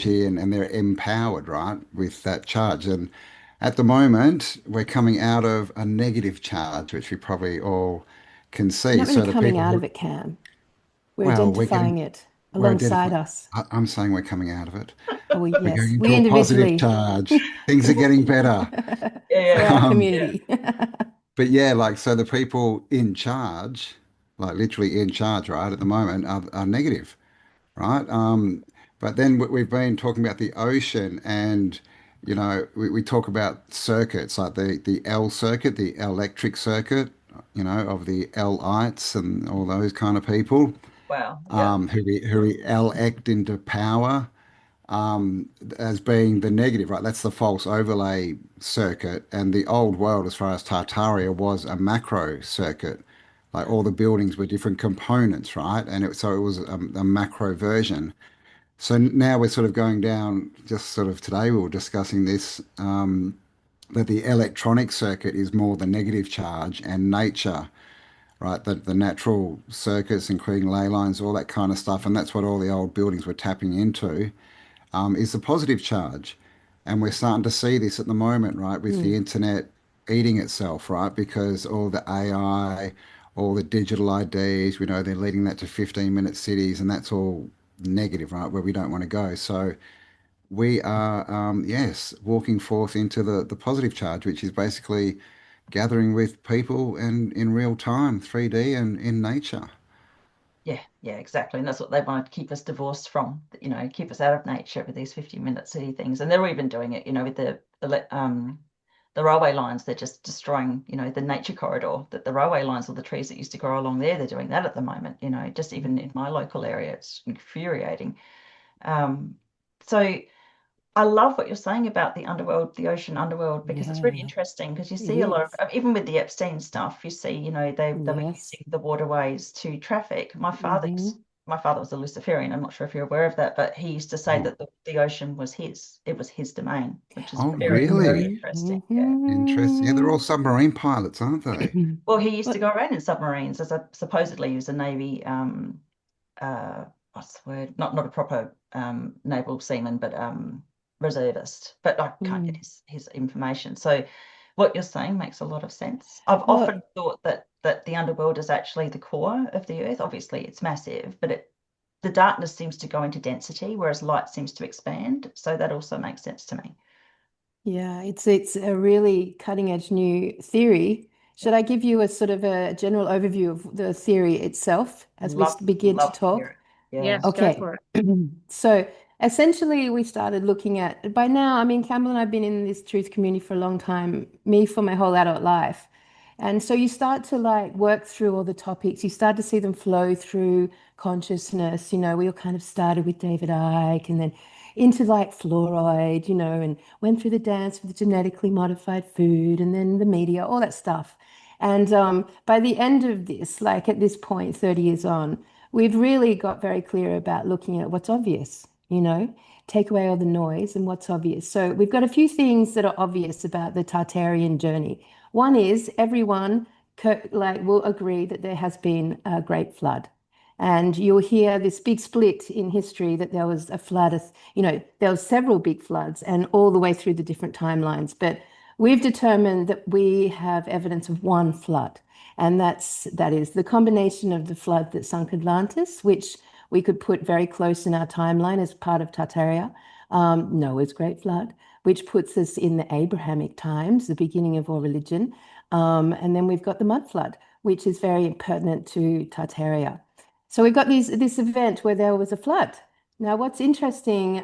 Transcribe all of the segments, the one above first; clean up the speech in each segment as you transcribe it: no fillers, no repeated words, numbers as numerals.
energy and they're empowered, right, with that charge. And at the moment, we're coming out of a negative charge, which we probably all can We're see. not really So the coming people out who, of it, Cam. We're well, we're identifying getting, it we're alongside identifying. us. I'm saying we're coming out of it. Oh, well, We're going yes, we into a positive individually charge. Things are getting better. Yeah, for yeah, our Um, yeah. community. but yeah, like, so the people in charge, like literally in charge, right, at the moment are negative, right? But then we've been talking about the ocean and, we talk about circuits like the L circuit, the electric circuit, of the Lites and all those kind of people, Wow. Yeah. who we elect into power, as being the negative, right? That's the false overlay circuit. And the old world, as far as Tartaria, was a macro circuit. Like all the buildings were different components, right? And so it was a macro version. So now we're sort of going down, just sort of today we were discussing this, that the electronic circuit is more the negative charge and nature, right? The natural circuits, including ley lines, all that kind of stuff. And that's what all the old buildings were tapping into, is the positive charge. And we're starting to see this at the moment, right, with the Mm. internet eating itself, right? Because all the AI, all the digital IDs, we know they're leading that to 15-minute cities, and that's all negative, right, where we don't want to go. So we are, yes, walking forth into the positive charge, which is basically gathering with people and in real time, 3D and in nature. Yeah, yeah, exactly. And that's what they want to keep us divorced from, keep us out of nature with these 50-minute city things. And they're even doing it, with the railway lines. They're just destroying, the nature corridor, that the railway lines or the trees that used to grow along there, they're doing that at the moment, just even in my local area, it's infuriating. Um, so I love what you're saying about the underworld, the ocean underworld, because it's really Yeah, interesting because you it see a lot is. of, even with the Epstein stuff, you see, they were Yes. using the waterways to traffic. Hmm. My father was a Luciferian. I'm not sure if you're aware of that, but he used to say Oh, that the ocean was his. It was his domain, which is oh, very, very really? Hmm. interesting. Yeah. Interesting. Yeah, they're all Hmm. submarine pilots, aren't they? Well, he used to But go around in submarines as a supposedly he was a Navy what's the word? Not a proper naval seaman, but reservist. But I can't get mm, his information. So what you're saying makes a lot of sense. I've well, often thought that the underworld is actually the core of the earth. Obviously, it's massive, but the darkness seems to go into density, whereas light seems to expand. So that also makes sense to me. yeah, it's a really cutting edge new theory. Should I give you a sort of a general overview of the theory itself as we begin to Love to hear talk? it. Yeah. Yes, go Okay. for it. So essentially, we started looking at, by now, I mean, Campbell and I have been in this truth community for a long time, me for my whole adult life. And so you start to like work through all the topics, you start to see them flow through consciousness. We all kind of started with David Icke and then into like fluoride, and went through the dance with the genetically modified food and then the media, all that stuff. And by the end of this, like at this point, 30 years on, we've really got very clear about looking at what's obvious, take away all the noise and what's obvious. So we've got a few things that are obvious about the Tartarian journey. One is everyone like will agree that there has been a great flood. And you'll hear this big split in history that there was a flood, there was several big floods and all the way through the different timelines. But we've determined that we have evidence of one flood. And that is the combination of the flood that sunk Atlantis, which we could put very close in our timeline as part of Tartaria, Noah's Great Flood, which puts us in the Abrahamic times, the beginning of all religion. And then we've got the mud flood, which is very pertinent to Tartaria. So we've got this event where there was a flood. Now, what's interesting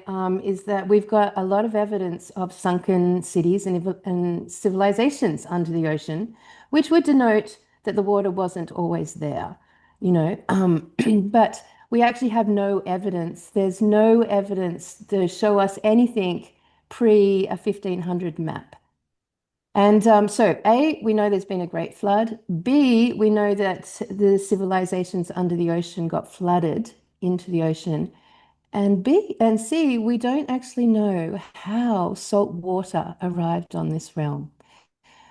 is that we've got a lot of evidence of sunken cities and civilizations under the ocean, which would denote that the water wasn't always there, but we actually have no evidence. There's no evidence to show us anything pre a 1500 map. And so, A, we know there's been a great flood. B, we know that the civilizations under the ocean got flooded into the ocean. And B and C, we don't actually know how salt water arrived on this realm.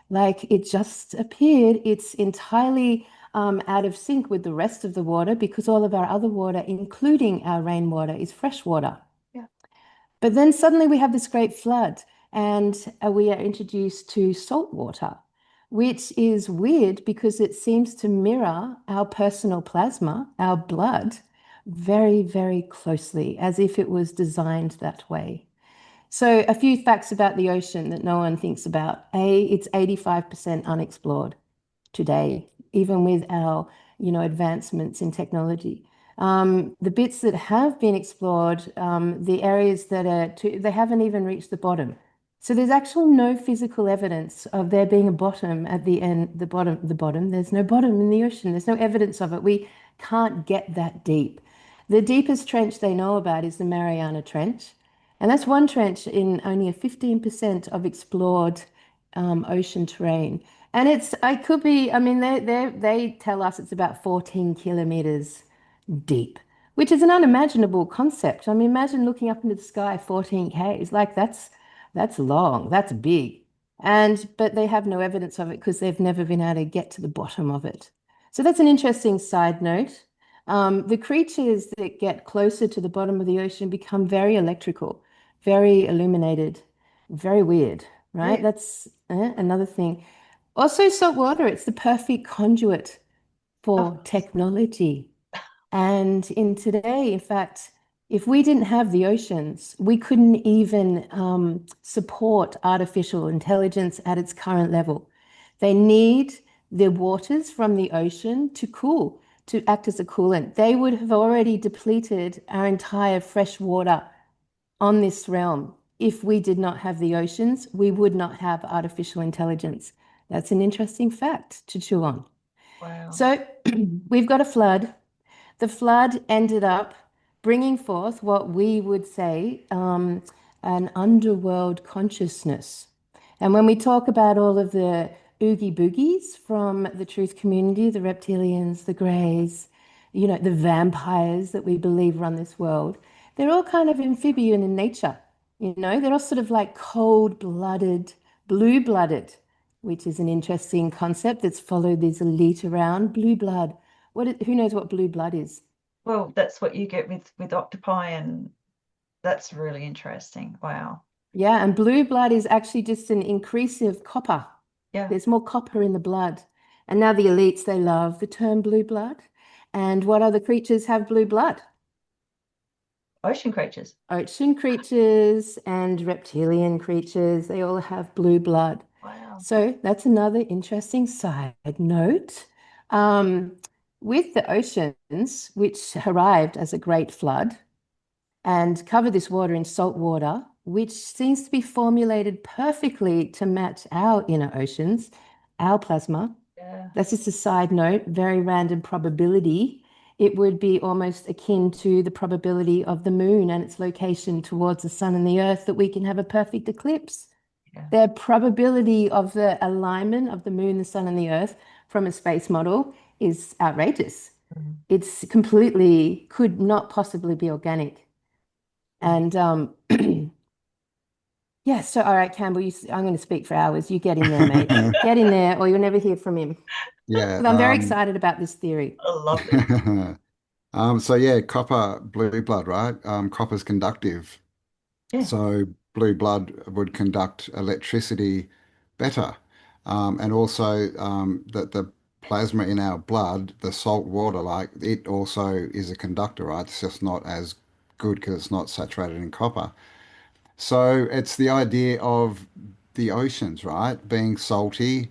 Like it just appeared, it's entirely out of sync with the rest of the water because all of our other water, including our rainwater, is fresh water. Yeah. But then suddenly we have this great flood, and we are introduced to salt water, which is weird because it seems to mirror our personal plasma, our blood, very, very closely, as if it was designed that way. So, a few facts about the ocean that no one thinks about. A, it's 85% unexplored today, even with our, advancements in technology. The bits that have been explored, the areas that they haven't even reached the bottom. So there's actual no physical evidence of there being a bottom at the end, the bottom. There's no bottom in the ocean. There's no evidence of it. We can't get that deep. The deepest trench they know about is the Mariana Trench. And that's one trench in only a 15% of explored ocean terrain. And I could be, I mean, they tell us it's about 14 kilometers deep, which is an unimaginable concept. I mean, imagine looking up into the sky 14 Ks. Like that's long, that's big. But they have no evidence of it because they've never been able to get to the bottom of it. So that's an interesting side note. The creatures that get closer to the bottom of the ocean become very electrical, very illuminated, very weird, right? Yeah. That's another thing. Also, salt water, it's the perfect conduit Of for course. technology. And in today, in fact, if we didn't have the oceans, we couldn't even support artificial intelligence at its current level. They need the waters from the ocean to cool, to act as a coolant. They would have already depleted our entire fresh water on this realm. If we did not have the oceans, we would not have artificial intelligence. That's an interesting fact to chew on. Wow. So we've got a flood. The flood ended up bringing forth what we would say an underworld consciousness. And when we talk about all of the oogie boogies from the truth community, the reptilians, the greys, the vampires that we believe run this world, they're all kind of amphibian in nature. They're all sort of like cold-blooded, blue-blooded, which is an interesting concept that's followed this elite around. Blue blood. Who knows what blue blood is? Well, that's what you get with octopi, and that's really interesting. Wow. Yeah, and blue blood is actually just an increase of copper. Yeah. There's more copper in the blood. And now the elites, they love the term blue blood. And what other creatures have blue blood? Ocean creatures. Ocean creatures and reptilian creatures, they all have blue blood. Wow. So that's another interesting side note. Um, with the oceans, which arrived as a great flood, and cover this water in salt water, which seems to be formulated perfectly to match our inner oceans, our plasma. Yeah. That's just a side note, very random probability. It would be almost akin to the probability of the moon and its location towards the sun and the earth that we can have a perfect eclipse. Yeah. The probability of the alignment of the moon, the sun, and the earth from a space model is outrageous. Mhm. It's completely could not possibly be organic. Yeah. And yeah, so all right, Campbell, I'm going to speak for hours. You get in there, mate. Get in there, or you'll never hear from him. Yeah. But I'm very excited about this theory. I love this. So yeah, copper, blue blood, right? Copper's conductive. Yeah. So blue blood would conduct electricity better. And also that the plasma in our blood, the salt water, like it also is a conductor, right? It's just not as good because it's not saturated in copper. So it's the idea of the oceans, right? Being salty.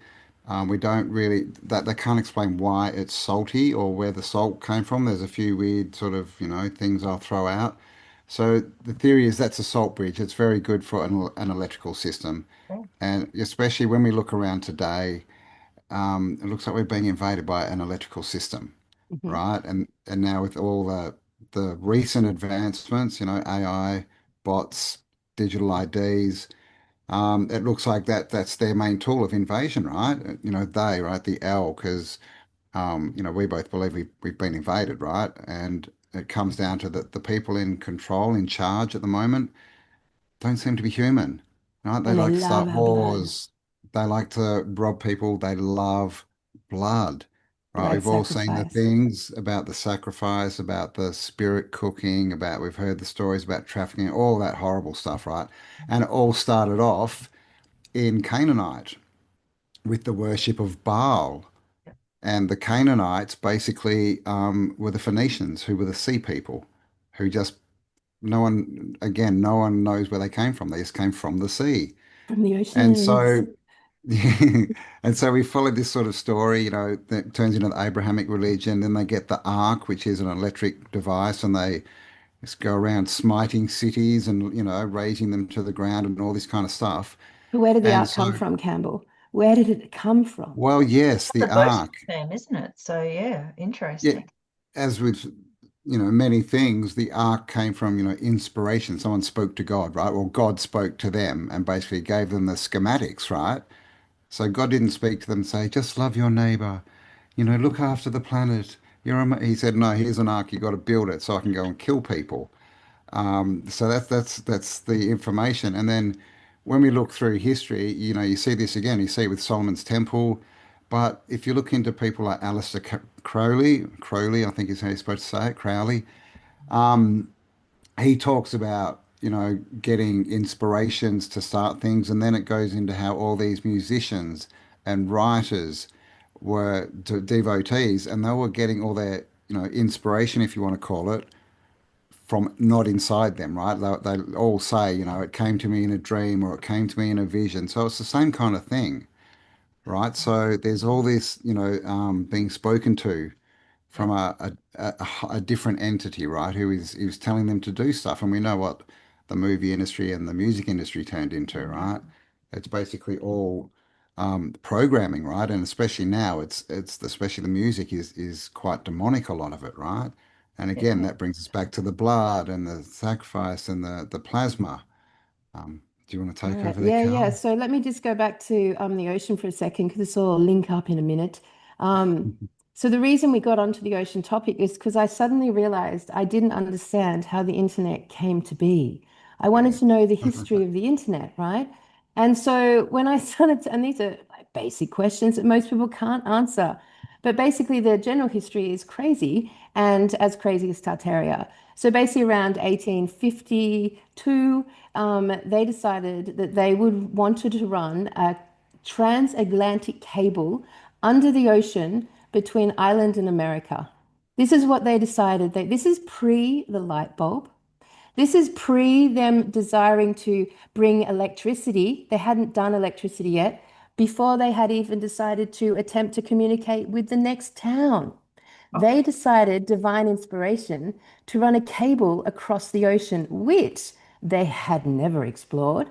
We don't really that they can't explain why it's salty or where the salt came from. There's a few weird sort of, things I'll throw out. So the theory is that's a salt bridge. It's very good for an electrical system. Yeah. And especially when we look around today, it looks like we're being invaded by an electrical system, Mhm. right? And now with all the recent advancements, AI, bots, digital IDs, it looks like that's their main tool of invasion, right? Right? The L, because we both believe we've been invaded, right? And it comes down to the people in control, in charge at the moment, don't seem to be human, right? They And they like to love start our blood. wars. They like to rob people. They love blood, right? Blood We've all seen the sacrifice. things about the sacrifice, about the spirit cooking, about we've heard the stories about trafficking, all that horrible stuff, right? And it all started off in Canaanite with the worship of Baal. Yeah. And the Canaanites basically were the Phoenicians, who were the sea people, who just no one, again, no one knows where they came from. They just came from the sea. From the And oceans. so, and so we followed this sort of story, that turns into the Abrahamic religion. Then they get the ark, which is an electric device, and they just go around smiting cities and, raising them to the ground and all this kind of stuff. But where did the And art so, come from, Campbell? Where did it come from? well, yes, The the boat ark. theme, isn't it? So yeah, Yeah, interesting. as with many things, the ark came from inspiration. Someone spoke to God, right? Well, God spoke to them and basically gave them the schematics, right? So God didn't speak to them and say, just love your neighbor, look after the planet. He said, no, here's an ark, you got to build it so I can go and kill people. So that's the information. And then when we look through history, you see this again. You see it with Solomon's Temple, but if you look into people like Crowley, I think is how you're supposed to say it, Crowley, he talks about getting inspirations to start things, and then it goes into how all these musicians and writers were devotees, and they were getting all their inspiration, if you want to call it, from not inside them, right? They all say, it came to me in a dream or it came to me in a vision. So it's the same kind of thing, right? So there's all this, being spoken to Yeah, from a different entity, right? Who is telling them to do stuff. And we know what the movie industry and the music industry turned into, right? It's basically all programming, right? And especially now, it's especially the music is quite demonic, a lot of it, right? And again, yeah. that brings us back to the blood and the sacrifice and the plasma. Do you want to All take right. over there, Yeah, yeah. Carl? So let me just go back to the ocean for a second because this will link up in a minute. Um, so the reason we got onto the ocean topic is because I suddenly realized I didn't understand how the internet came to be. I wanted Yeah. to know the history of the internet, right? And so when I started to, and these are like basic questions that most people can't answer, but basically the general history is crazy and as crazy as Tartaria. So basically around 1852, they decided that they would wanted to run a transatlantic cable under the ocean between Ireland and America. This is what they decided. This is pre the light bulb. This is pre them desiring to bring electricity. They hadn't done electricity yet before they had even decided to attempt to communicate with the next town. Oh, They decided, divine inspiration, to run a cable across the ocean, which they had never explored,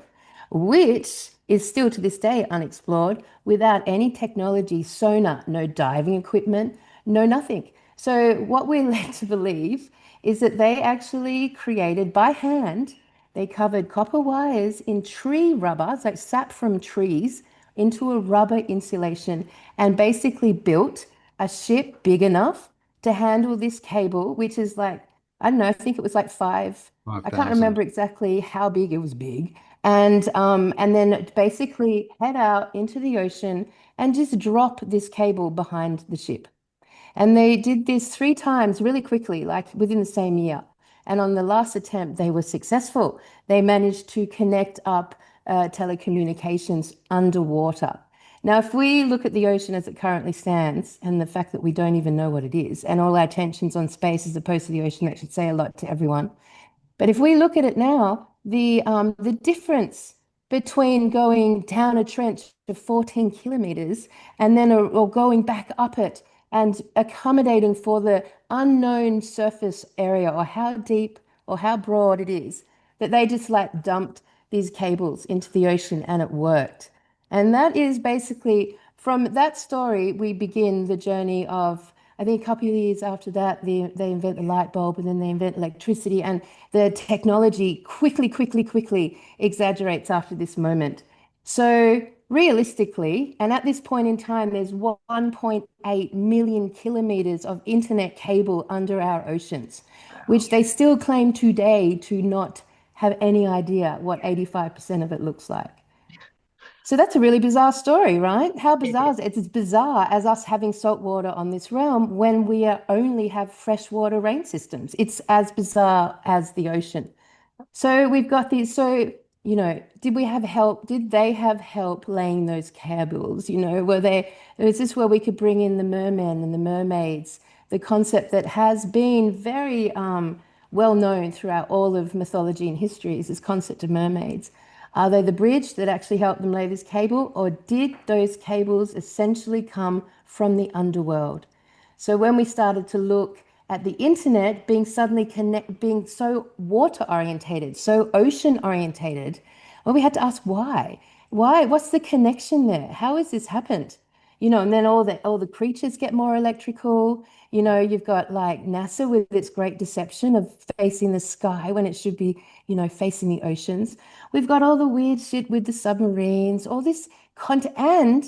which is still to this day unexplored without any technology, sonar, no diving equipment, no nothing. So, what we're led to believe is that they actually created by hand, they covered copper wires in tree rubber, it's like sap from trees, into a rubber insulation and basically built a ship big enough to handle this cable, which is like, I don't know, I think it was like I can't 5,000. remember exactly how big it was big. And then basically head out into the ocean and just drop this cable behind the ship. And they did this three times really quickly, like within the same year. And on the last attempt, they were successful. They managed to connect up telecommunications underwater. Now, if we look at the ocean as it currently stands and the fact that we don't even know what it is, and all our attention's on space as opposed to the ocean, that should say a lot to everyone. But if we look at it now, the difference between going down a trench to 14 kilometers and then or going back up it and accommodating for the unknown surface area or how deep or how broad it is, that they just like dumped these cables into the ocean and it worked. And that is basically from that story, we begin the journey of, I think a couple of years after that, they invent the light bulb and then they invent electricity. And the technology quickly exaggerates after this moment. So realistically, and at this point in time, there's 1.8 million kilometers of internet cable under our oceans, wow. which they still claim today to not have any idea what 85% of it looks like. So that's a really bizarre story, right? How It bizarre is. is it? It's as bizarre as us having salt water on this realm when we are only have freshwater rain systems. It's as bizarre as the ocean. So we've got these. So, did we have help? Did they have help laying those cables? Was this where we could bring in the mermen and the mermaids? The concept that has been very well known throughout all of mythology and history is this concept of mermaids. Are they the bridge that actually helped them lay this cable, or did those cables essentially come from the underworld? So when we started to look at the internet being so water orientated, so ocean orientated, well, we had to ask why. Why? What's the connection there? How has this happened? And then all the creatures get more electrical. You've got like NASA with its great deception of facing the sky when it should be, facing the oceans. We've got all the weird shit with the submarines, all this content, and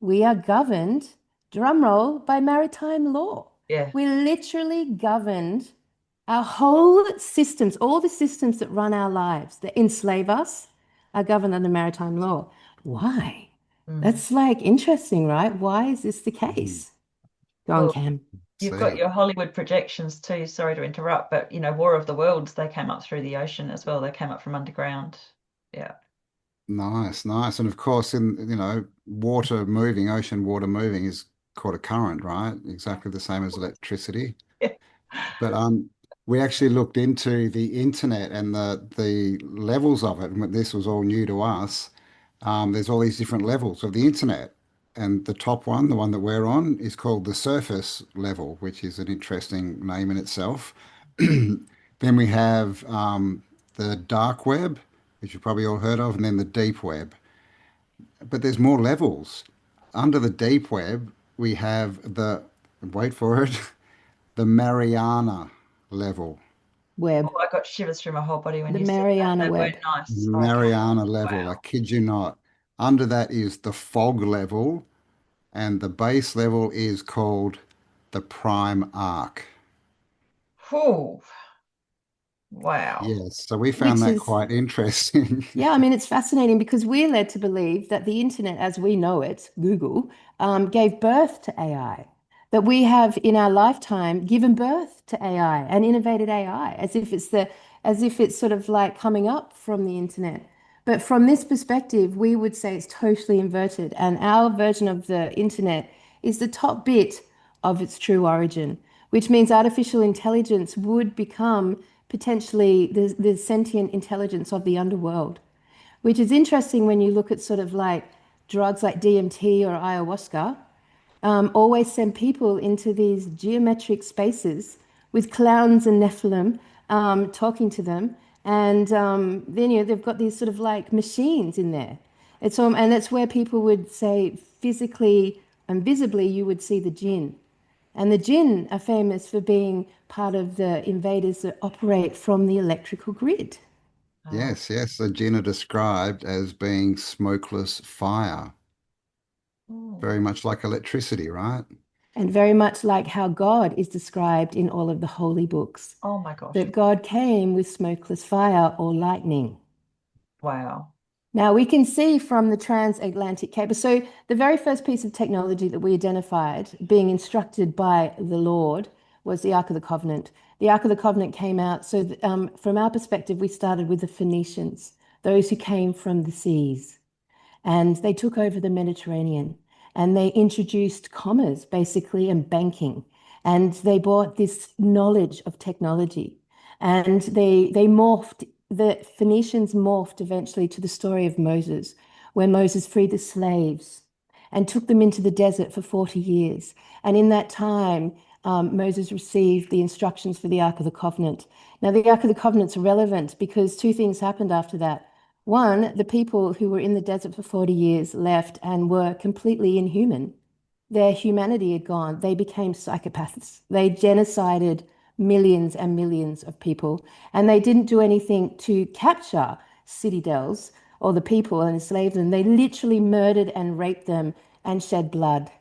we are governed, drum roll, by maritime law. Yeah. We literally governed our whole systems, all the systems that run our lives, that enslave us, are governed under maritime law. Why? Mm. That's like interesting, right? Why is this the Mhm. case? Go on, Well, Cam. you've See got it. your Hollywood projections too. Sorry to interrupt, but War of the Worlds, they came up through the ocean as well. They came up from underground. Yeah. Nice, nice. And of course, water moving, ocean water moving is called a current, right? Exactly the same as electricity. But we actually looked into the internet and the levels of it, and this was all new to us. There's all these different levels of the internet, and the top one, the one that we're on, is called the surface level, which is an interesting name in itself. Then we have the dark web, which you've probably all heard of, and then the deep web. But there's more levels. Under the deep web, we have wait for it, the Mariana level. Oh, Web, I got shivers through my whole body when the you said that. Mariana That word web. nice. Okay. Mariana level, I Wow. kid you not. Under that is the fog level, and the base level is called the prime arc. Whew. Wow. Yes, so we found Which that is quite interesting. Yeah, I mean, it's fascinating because we're led to believe that the internet, as we know it, Google, gave birth to AI. That we have in our lifetime given birth to AI and innovated AI as if it's sort of like coming up from the internet. But from this perspective, we would say it's totally inverted, and our version of the internet is the top bit of its true origin, which means artificial intelligence would become potentially the sentient intelligence of the underworld, which is interesting when you look at sort of like drugs like DMT or ayahuasca, always send people into these geometric spaces with clowns and Nephilim talking to them. And then they've got these sort of like machines in there. And that's where people would say physically and visibly you would see the jinn. And the jinn are famous for being part of the invaders that operate from the electrical grid. Oh. Yes, yes, the Jinn are described as being smokeless fire, Mm. very much like electricity, right? And very much like how God is described in all of the holy books, Oh my gosh. that God came with smokeless fire or lightning. Wow. Now we can see from the transatlantic cable. So the very first piece of technology that we identified being instructed by the Lord was the Ark of the Covenant. The Ark of the Covenant came out. So from our perspective, we started with the Phoenicians, those who came from the seas, and they took over the Mediterranean and they introduced commerce basically and banking. And they brought this knowledge of technology and they morphed, the Phoenicians morphed eventually to the story of Moses, where Moses freed the slaves and took them into the desert for 40 years. And in that time, Moses received the instructions for the Ark of the Covenant. Now, the Ark of the Covenant's relevant because two things happened after that. One, the people who were in the desert for 40 years left and were completely inhuman. Their humanity had gone. They became psychopaths. They genocided millions and millions of people, and they didn't do anything to capture citadels or the people and enslave them. They literally murdered and raped them and shed blood.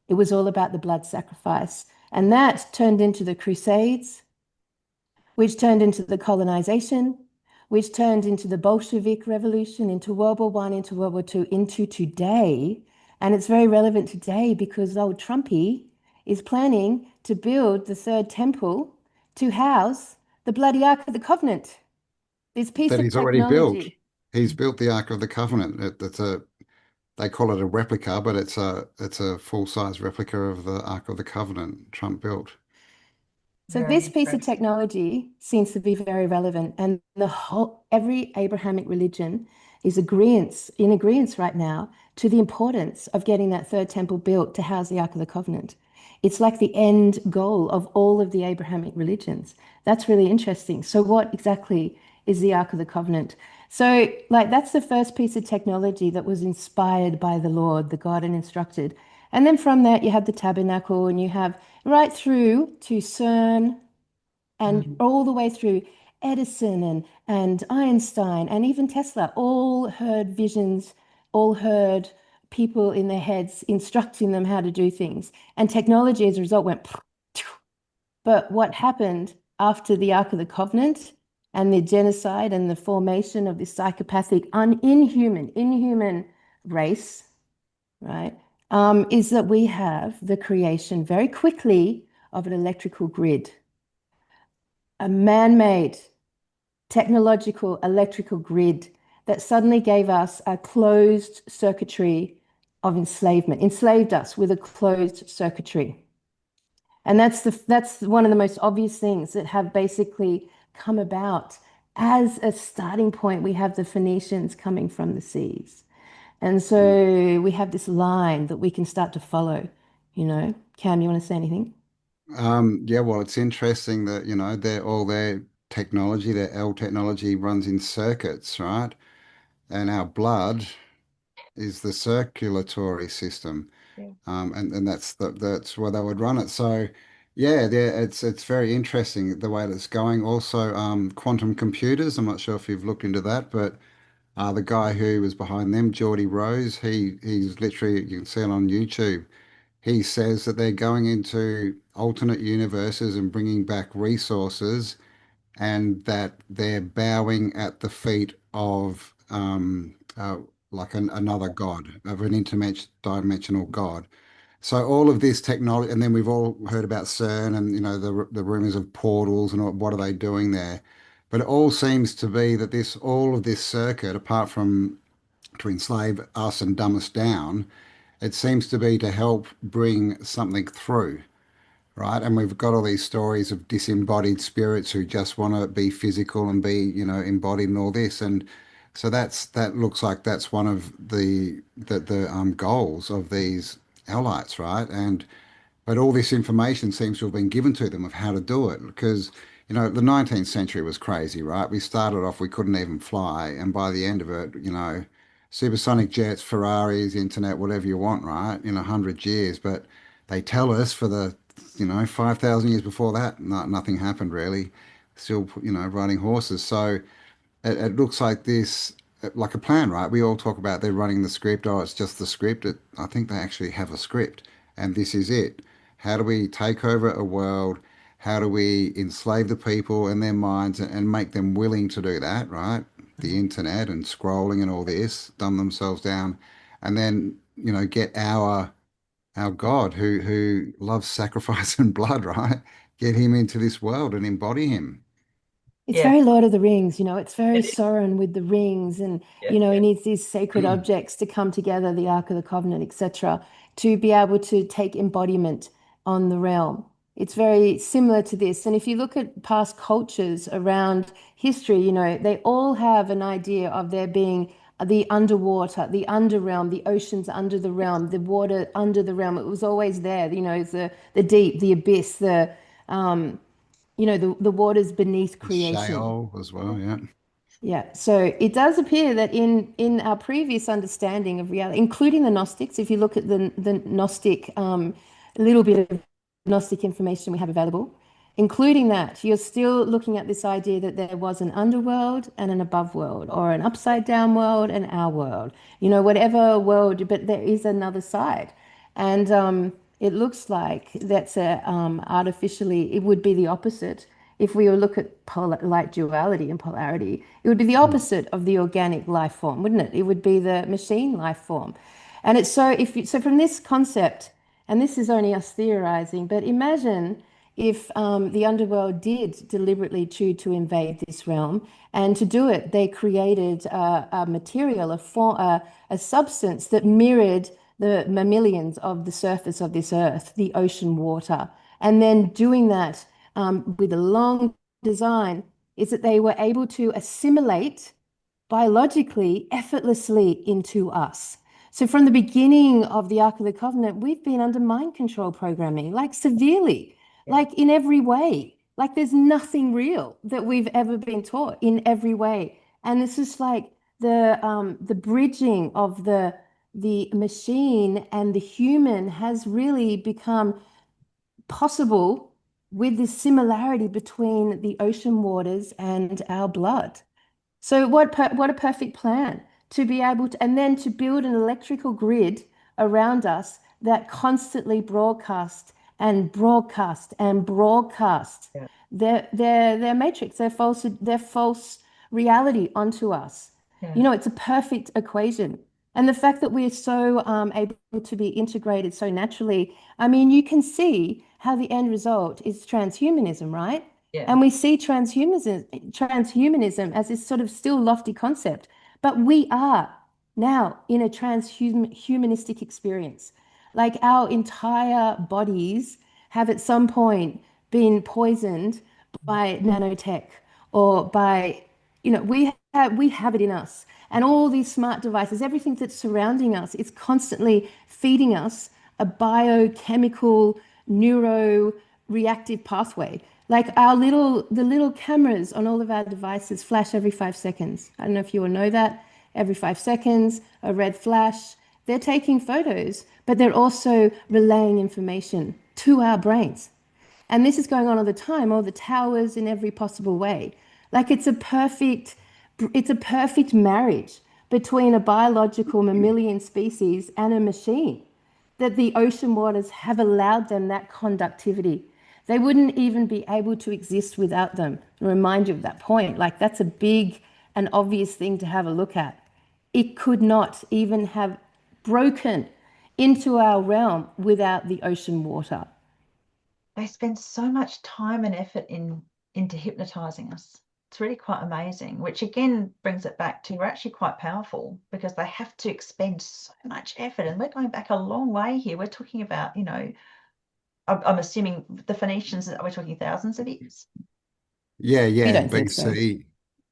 It was all about the blood sacrifice. And that turned into the Crusades, which turned into the colonization, which turned into the Bolshevik Revolution, into World War One, into World War Two, into today. And it's very relevant today because old Trumpy is planning to build the third temple to house the bloody Ark of the Covenant. This piece That of he's already built. technology. He's built the Ark of the Covenant. It's a they call it a replica, but it's a full-size replica of the Ark of the Covenant Trump built. So Very this piece of interesting. technology seems to be very relevant, and the whole every Abrahamic religion is in agreement right now to the importance of getting that third temple built to house the Ark of the Covenant. It's like the end goal of all of the Abrahamic religions. That's really interesting. So what exactly is the Ark of the Covenant? So like that's the first piece of technology that was inspired by the Lord, the God, and instructed. And then from that you have the tabernacle and you have right through to CERN and Mm. all the way through Edison and Einstein and even Tesla all heard visions, all heard people in their heads instructing them how to do things. And technology as a result went. But what happened after the Ark of the Covenant and the genocide and the formation of this psychopathic, inhuman race, right, is that we have the creation very quickly of an electrical grid, a man-made technological electrical grid that suddenly gave us a closed circuitry of enslavement, enslaved us with a closed circuitry. And that's one of the most obvious things that have basically come about as a starting point. We have the Phoenicians coming from the seas. And Mm. so we have this line that we can start to follow, you know. Cam, you want to say anything? Yeah, well, it's interesting that, their technology, their L technology runs in circuits, right? And our blood is the circulatory system. Yeah. And that's where they would run it. So yeah, it's very interesting the way that it's going. Also, quantum computers. I'm not sure if you've looked into that, but the guy who was behind them, Geordie Rose, he's literally, you can see it on YouTube. He says that they're going into alternate universes and bringing back resources, and that they're bowing at the feet of like another god, of an interdimensional god. So all of this technology, and then we've all heard about CERN and the rumors of portals and what are they doing there. But it all seems to be that all of this circuit, apart from to enslave us and dumb us down, it seems to be to help bring something through, right? And we've got all these stories of disembodied spirits who just want to be physical and be, embodied and all this. And so that looks like that's one of the goals of these allies, right? And but all this information seems to have been given to them of how to do it because, the 19th century was crazy, right? We started off, we couldn't even fly. And by the end of it, supersonic jets, Ferraris, internet, whatever you want, right? In 100 years. But they tell us for the, 5,000 years before that, nothing happened really. Still, riding horses. So it looks like this, like a plan, right? We all talk about they're running the script. Oh, it's just the script. I think they actually have a script, and this is it. How do we take over a world? How do we enslave the people and their minds and make them willing to do that, right? The internet and scrolling and all this, dumb themselves down, and then, get our God who loves sacrifice and blood, right? Get him into this world and embody him. It's Yeah. very Lord of the Rings, it's very It is. Sauron with the rings, and Yeah. he needs these sacred objects to come together, the Ark of the Covenant, etc., to be able to take embodiment on the realm. It's very similar to this. And if you look at past cultures around history, they all have an idea of there being the underwater, the underrealm, the oceans under the realm, the water under the realm. It was always there, the deep, the abyss, um, the waters beneath The creation. Sheol as well, yeah. Yeah, so it does appear that in our previous understanding of reality, including the Gnostics, if you look at the Gnostic, a little bit of Gnostic information we have available, including that, you're still looking at this idea that there was an underworld and an above world, or an upside down world and our world, whatever world, but there is another side. And it looks like that's artificially, it would be the opposite. if we look at like duality and polarity, it would be the Mm. opposite of the organic life form, wouldn't it? It would be the machine life form. And it's so if you, so from this concept, and this is only us theorizing, but imagine if the underworld did deliberately choose to invade this realm, and to do it, they created a material, a substance that mirrored the mammalians of the surface of this earth, the ocean water. And then doing that with a long design is that they were able to assimilate biologically, effortlessly into us. So from the beginning of the Ark of the Covenant, we've been under mind control programming, like severely, Yeah. like in every way. Like there's nothing real that we've ever been taught in every way. And it's just like the bridging of the machine and the human has really become possible with this similarity between the ocean waters and our blood. So what a perfect plan to be able to, and then to build an electrical grid around us that constantly broadcast and broadcast and broadcast Yeah. their matrix, their false reality onto us. Yeah. You know, it's a perfect equation. And the fact that we're so able to be integrated so naturally, I mean, you can see how the end result is transhumanism, right? Yeah. And we see transhumanism as this sort of still lofty concept, but we are now in a transhumanistic experience. Like our entire bodies have at some point been poisoned by nanotech or by, we have it in us. And all these smart devices, everything that's surrounding us, is constantly feeding us a biochemical, neuro reactive pathway. Like the little cameras on all of our devices flash every 5 seconds. I don't know if you all know that. Every 5 seconds, a red flash. They're taking photos, but they're also relaying information to our brains. And this is going on all the time, all the towers in every possible way. Like it's a perfect marriage between a biological mammalian species and a machine, that the ocean waters have allowed them that conductivity. They wouldn't even be able to exist without them. And remind you of that point. Like that's a big and obvious thing to have a look at. It could not even have broken into our realm without the ocean water. They spend so much time and effort into hypnotizing us. It's really quite amazing, which again brings it back to we're actually quite powerful because they have to expend so much effort. And we're going back a long way here. We're talking about, I'm assuming the Phoenicians, we're talking thousands of years Yeah, We yeah, don't think so. BC.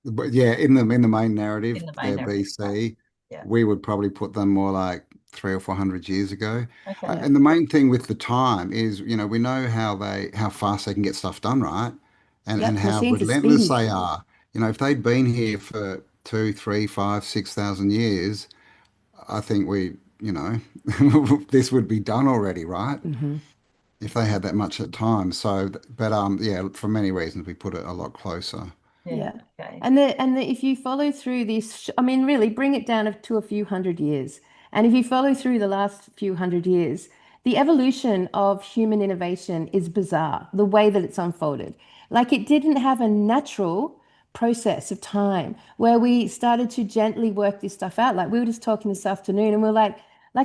But yeah, in the main in narrative, the main they're narrative, right? BC. Yeah. We would probably put them more like 300 or 400 years ago. Okay. Yeah. And the main thing with the time is, we know how fast they can get stuff done, right? And Yep. how Machines are relentless speedy. they are. If they'd been here for 2, 3, 5, 6,000 years, I think this would be done already, right? Hmm. If they had that much at time. So, but yeah, for many reasons, we put it a lot closer. Yeah. Yeah. Okay. And if you follow through this, I mean, really bring it down to a few hundred years. And if you follow through the last few hundred years, the evolution of human innovation is bizarre, the way that it's unfolded. Like it didn't have a natural process of time where we started to gently work this stuff out. Like we were just talking this afternoon and we're like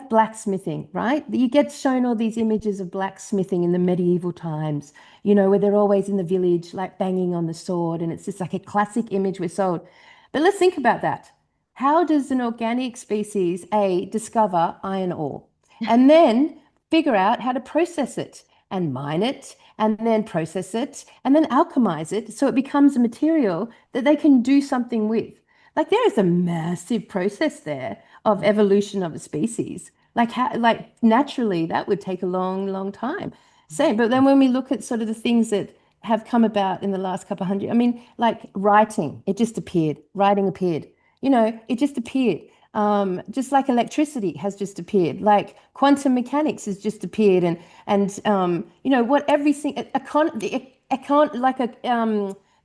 blacksmithing, right? You get shown all these images of blacksmithing in the medieval times, where they're always in the village, like banging on the sword. And it's just like a classic image we're sold. But let's think about that. How does an organic species, A, discover iron ore and then figure out how to process it and mine it and then process it and then alchemize it so it becomes a material that they can do something with? Like there is a massive process there of evolution of a species. Like naturally that would take a long, long time. Same, but then when we look at sort of the things that have come about in the last couple of hundred, I mean, like writing, it just appeared. Writing appeared. It just appeared. Just like electricity has just appeared, like quantum mechanics has just appeared, and what everything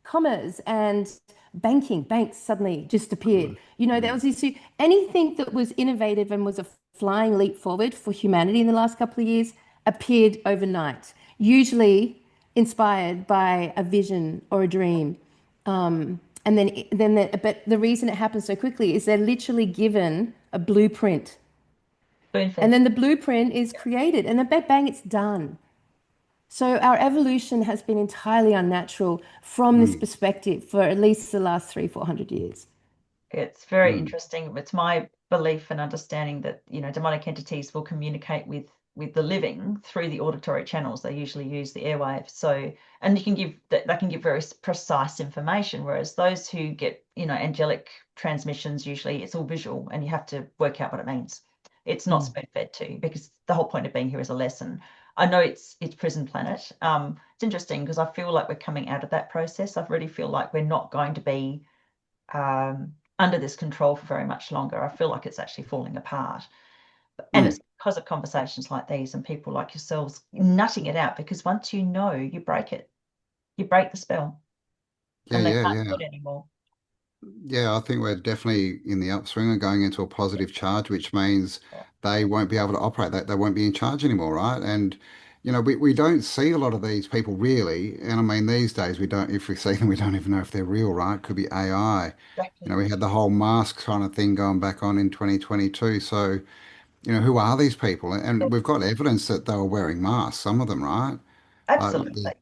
commerce and banks suddenly just appeared. There was this anything that was innovative and was a flying leap forward for humanity in the last couple of years appeared overnight. Usually inspired by a vision or a dream. But the reason it happens so quickly is they're literally given a blueprint, Spoon and fed. then the blueprint is created, and then bang, bang, it's done. So our evolution has been entirely unnatural from this Mm, perspective for at least the last 300-400 years. It's very mm. interesting. It's my belief and understanding that, demonic entities will communicate with the living through the auditory channels. They usually use the airwaves. So, and you can give that they can give very precise information, whereas those who get, angelic transmissions, usually it's all visual and you have to work out what it means. It's not Mm. spoon-fed too, because the whole point of being here is a lesson. I know it's prison planet. It's interesting because I feel like we're coming out of that process. I really feel like we're not going to be under this control for very much longer. I feel like it's actually falling apart. And it's Mm. because of conversations like these and people like yourselves nutting it out, because once you know, you break it. You break the spell Yeah, and they yeah, can't yeah. do it anymore. Yeah, I think we're definitely in the upswing and going into a Yeah, positive charge, which means yeah. they won't be able to operate that. They won't be in charge anymore, right? And, we don't see a lot of these people really. And I mean, these days we don't, if we see them, we don't even know if they're real, right? Could be AI. Exactly. We had the whole mask kind of thing going back on in 2022. So, who are these people? And we've got evidence that they were wearing masks, some of them, right? Like, Absolutely.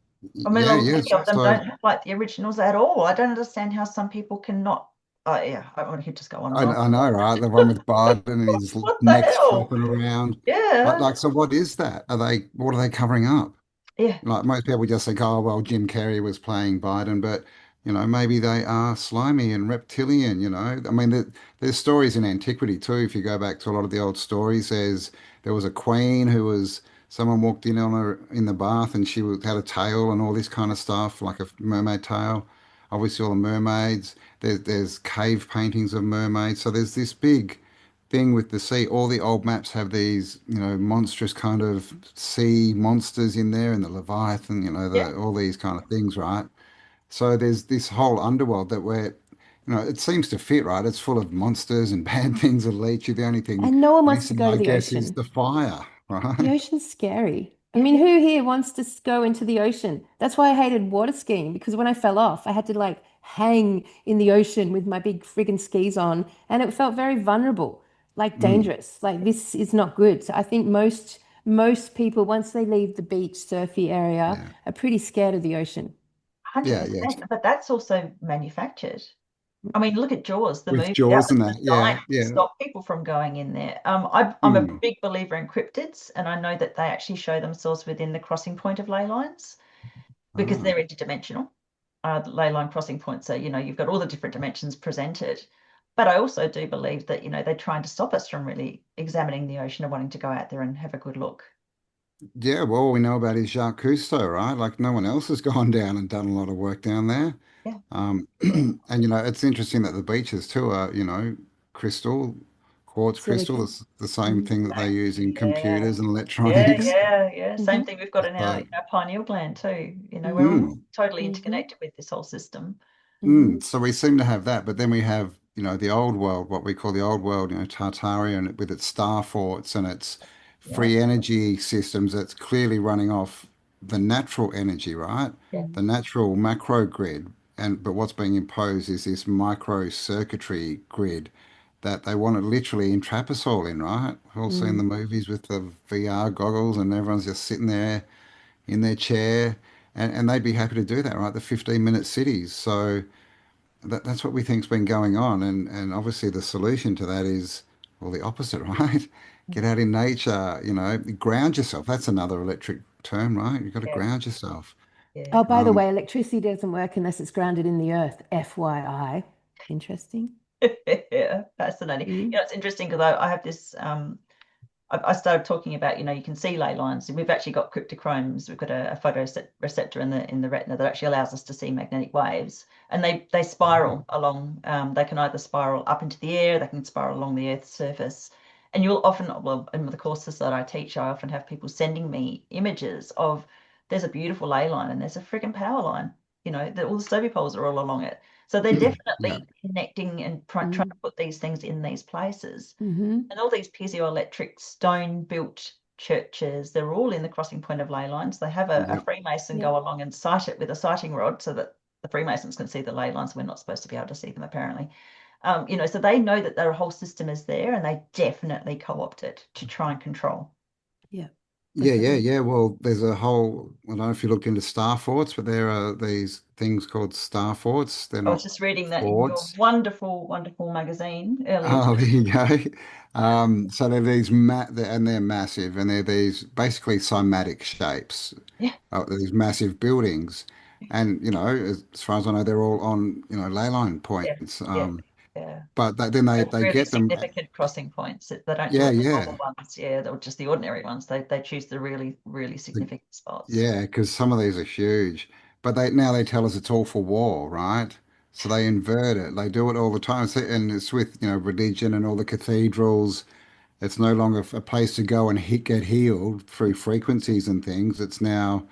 I mean, yeah, many yes. of them So don't have like the originals at all. I don't understand how some people cannot. Oh, yeah, I want to just go on I, and on. I know, right? The one with Biden and his What the neck's hell? flopping around. Yeah, Like, so what is that? What are they covering up? yeah, Like most people just think, oh, well, Jim Carrey was playing Biden, but maybe they are slimy and reptilian. I mean, there's stories in antiquity too. If you go back to a lot of the old stories, there was a queen who was someone walked in on her in the bath and had a tail and all this kind of stuff, like a mermaid tail. Obviously, all the mermaids. There's cave paintings of mermaids. So there's this big thing with the sea. All the old maps have these, monstrous kind of sea monsters in there, and the Leviathan, yeah. all these kind of things, right? So there's this whole underworld that it seems to fit, right? It's full of monsters and bad things that'll eat you. The only thing And no one wants to missing, go to I the guess, is ocean. the fire, The right? ocean's scary. I It mean, is. who here wants to go into the ocean? That's why I hated water skiing, because when I fell off, I had to like hang in the ocean with my big friggin' skis on, and it felt very vulnerable, like Mm, dangerous. Like this is not good. So I think most people, once they leave the beach surfy area, yeah, are pretty scared of the ocean. yeah, yeah. 100%, but that's also manufactured. I mean, look at Jaws, the With movie. That Jaws was and that, designed yeah, to yeah. stop people from going in there. I'm a Mm, big believer in cryptids, and I know that they actually show themselves within the crossing point of ley lines because ah. they're interdimensional. The ley line crossing points are, you've got all the different dimensions presented. But I also do believe that, they're trying to stop us from really examining the ocean and wanting to go out there and have a good look. Yeah, well, all we know about is Jacques Cousteau, right? Like no one else has gone down and done a lot of work down there. Yeah, Um, yeah. and it's interesting that the beaches too are, crystal, quartz crystal. Silicon. It's the same Mm-hmm. thing that they use in Yeah. computers and Yeah, electronics. yeah, yeah. Same Mm-hmm. thing we've got in our, So, in our pineal gland too. We're Mm-hmm. all mm, totally Mm-hmm. interconnected with this whole system. Mm-hmm. so we seem to have that, but then we have, the old world, what we call the old world, Tartaria, and with its star forts and its Yeah, free energy systems that's clearly running off the natural energy, right? yeah, The natural macro grid. But what's being imposed is this micro circuitry grid that they want to literally entrap us all in, right? We've all seen the Mm. movies with the VR goggles and everyone's just sitting there in their chair and they'd be happy to do that, right? The 15-minute cities. So that's what we think's been going on, and obviously the solution to that is well the opposite, right? Get out in nature, ground yourself. That's another electric term, right? You've got to yeah, ground yourself. yeah. Oh, by the Um, way, electricity doesn't work unless it's grounded in the earth. FYI. Interesting. Yeah, fascinating. Mm. It's interesting because I have this. I started talking about, you can see ley lines. We've actually got cryptochromes. We've got a photoreceptor in the retina that actually allows us to see magnetic waves, and they spiral along. They can either spiral up into the air, they can spiral along the Earth's surface. And you'll often, well, in the courses that I teach, I often have people sending me images of there's a beautiful ley line and there's a friggin' power line. All the Stobie poles are all along it. So they're yeah, definitely connecting and trying to Mm. put these things in these places. Mm-hmm. And all these piezoelectric stone built churches, they're all in the crossing point of ley lines. They have a Yep. Freemason Yep. go along and sight it with a sighting rod so that the Freemasons can see the ley lines. We're not supposed to be able to see them, apparently. So they know that their whole system is there, and they definitely co-opt it to try and control. Yeah. Yeah, yeah, Definitely. yeah. Well, there's a whole, I don't know if you looked into star forts, but there are these things called star forts. They're I was not just reading that in your forts. wonderful, wonderful magazine earlier Oh, there today. you go. So they're these and they're massive, and they're these basically cymatic shapes, Yeah, these massive buildings. And, as far as I know, they're all on, ley line yeah, points. yeah, yeah. But then They're they really get them. significant crossing points. They don't do Yeah, it the yeah. normal ones, yeah, they're just the ordinary ones. They choose the really, really significant spots. Yeah, because some of these are huge, but they tell us it's all for war, right? So they invert it. They do it all the time. And it's with, religion and all the cathedrals. It's no longer a place to go and get healed through frequencies and things. It's now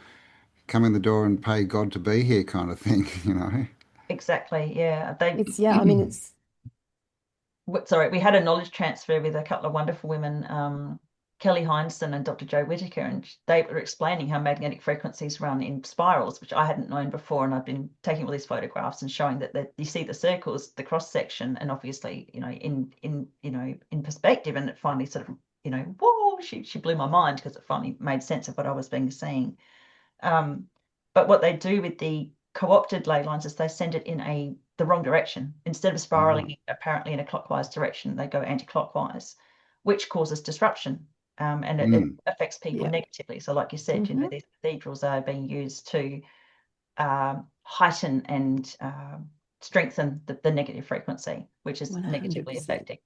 come in the door and pay God to be here kind of thing, you know? Exactly, yeah. They Yeah, I mean, it's sorry, we had a knowledge transfer with a couple of wonderful women, Kelly Hindson and Dr. Joe Whitaker, and they were explaining how magnetic frequencies run in spirals, which I hadn't known before. And I've been taking all these photographs and showing that you see the circles, the cross section, and obviously, in perspective. And it finally sort of, whoa, she blew my mind because it finally made sense of what I was being seeing. But what they do with the co-opted ley lines is they send it in the wrong direction. Instead of spiraling apparently in a clockwise direction, they go anti-clockwise, which causes disruption. And it Mm, affects people yeah. negatively. So like you said, Hmm. these cathedrals are being used to heighten and strengthen the negative frequency, which is negatively 100%. affecting.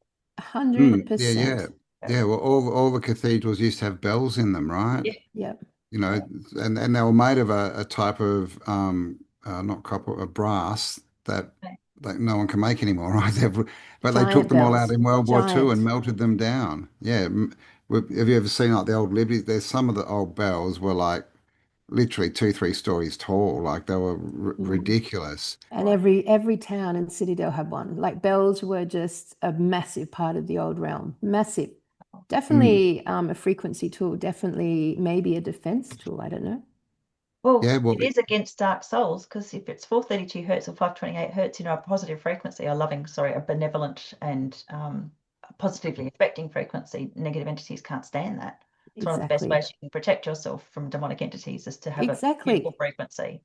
yeah, yeah. 100%. Yeah, well, all the cathedrals used to have bells in them, right? Yeah, Yep. You know, yeah, and they were made of a type of not copper, a brass that no one can make anymore, right? But they took Giant them all out bells. in World War II and Giant. melted them down. Yeah. Have you ever seen like the old Liberty? There's some of the old bells were like literally 2, 3 stories tall. Like they were r Mm. ridiculous. And right. every town and city they'll have one. Like bells were just a massive part of the old realm. Massive. Mm. Definitely a frequency tool. Definitely maybe a defense tool. I don't know. Well, Yeah, well, it is against dark souls because if it's 432 hertz or 528 hertz, a positive frequency, a benevolent and positively affecting frequency, negative entities can't stand that. It's one of the best Exactly. ways you can protect yourself from demonic entities is to have a beautiful Exactly. frequency.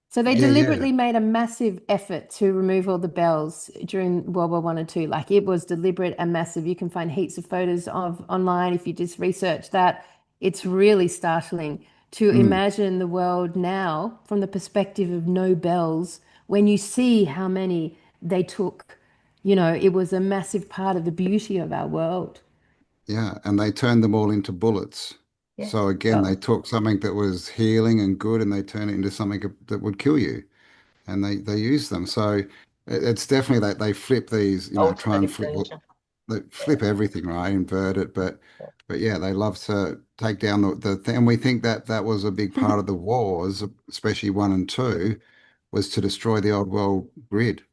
So they Yeah, yeah, yeah. deliberately made a massive effort to remove all the bells during World War One and Two. Like it was deliberate and massive. You can find heaps of photos of online if you just research that. It's really startling to Mm. imagine the world now from the perspective of no bells. When you see how many they took, it was a massive part of the beauty of our world. Yeah, and they turned them all into bullets. yeah. So again, they Oh, took something that was healing and good, and they turned it into something that would kill you, and they use them. So it's definitely that they flip these, try Ultimate and flip, inversion. they Yeah, flip everything, right? Invert it, yeah, but yeah, they love to take down the thing. And we think that that was a big part of the wars, especially one and two, was to destroy the old world grid.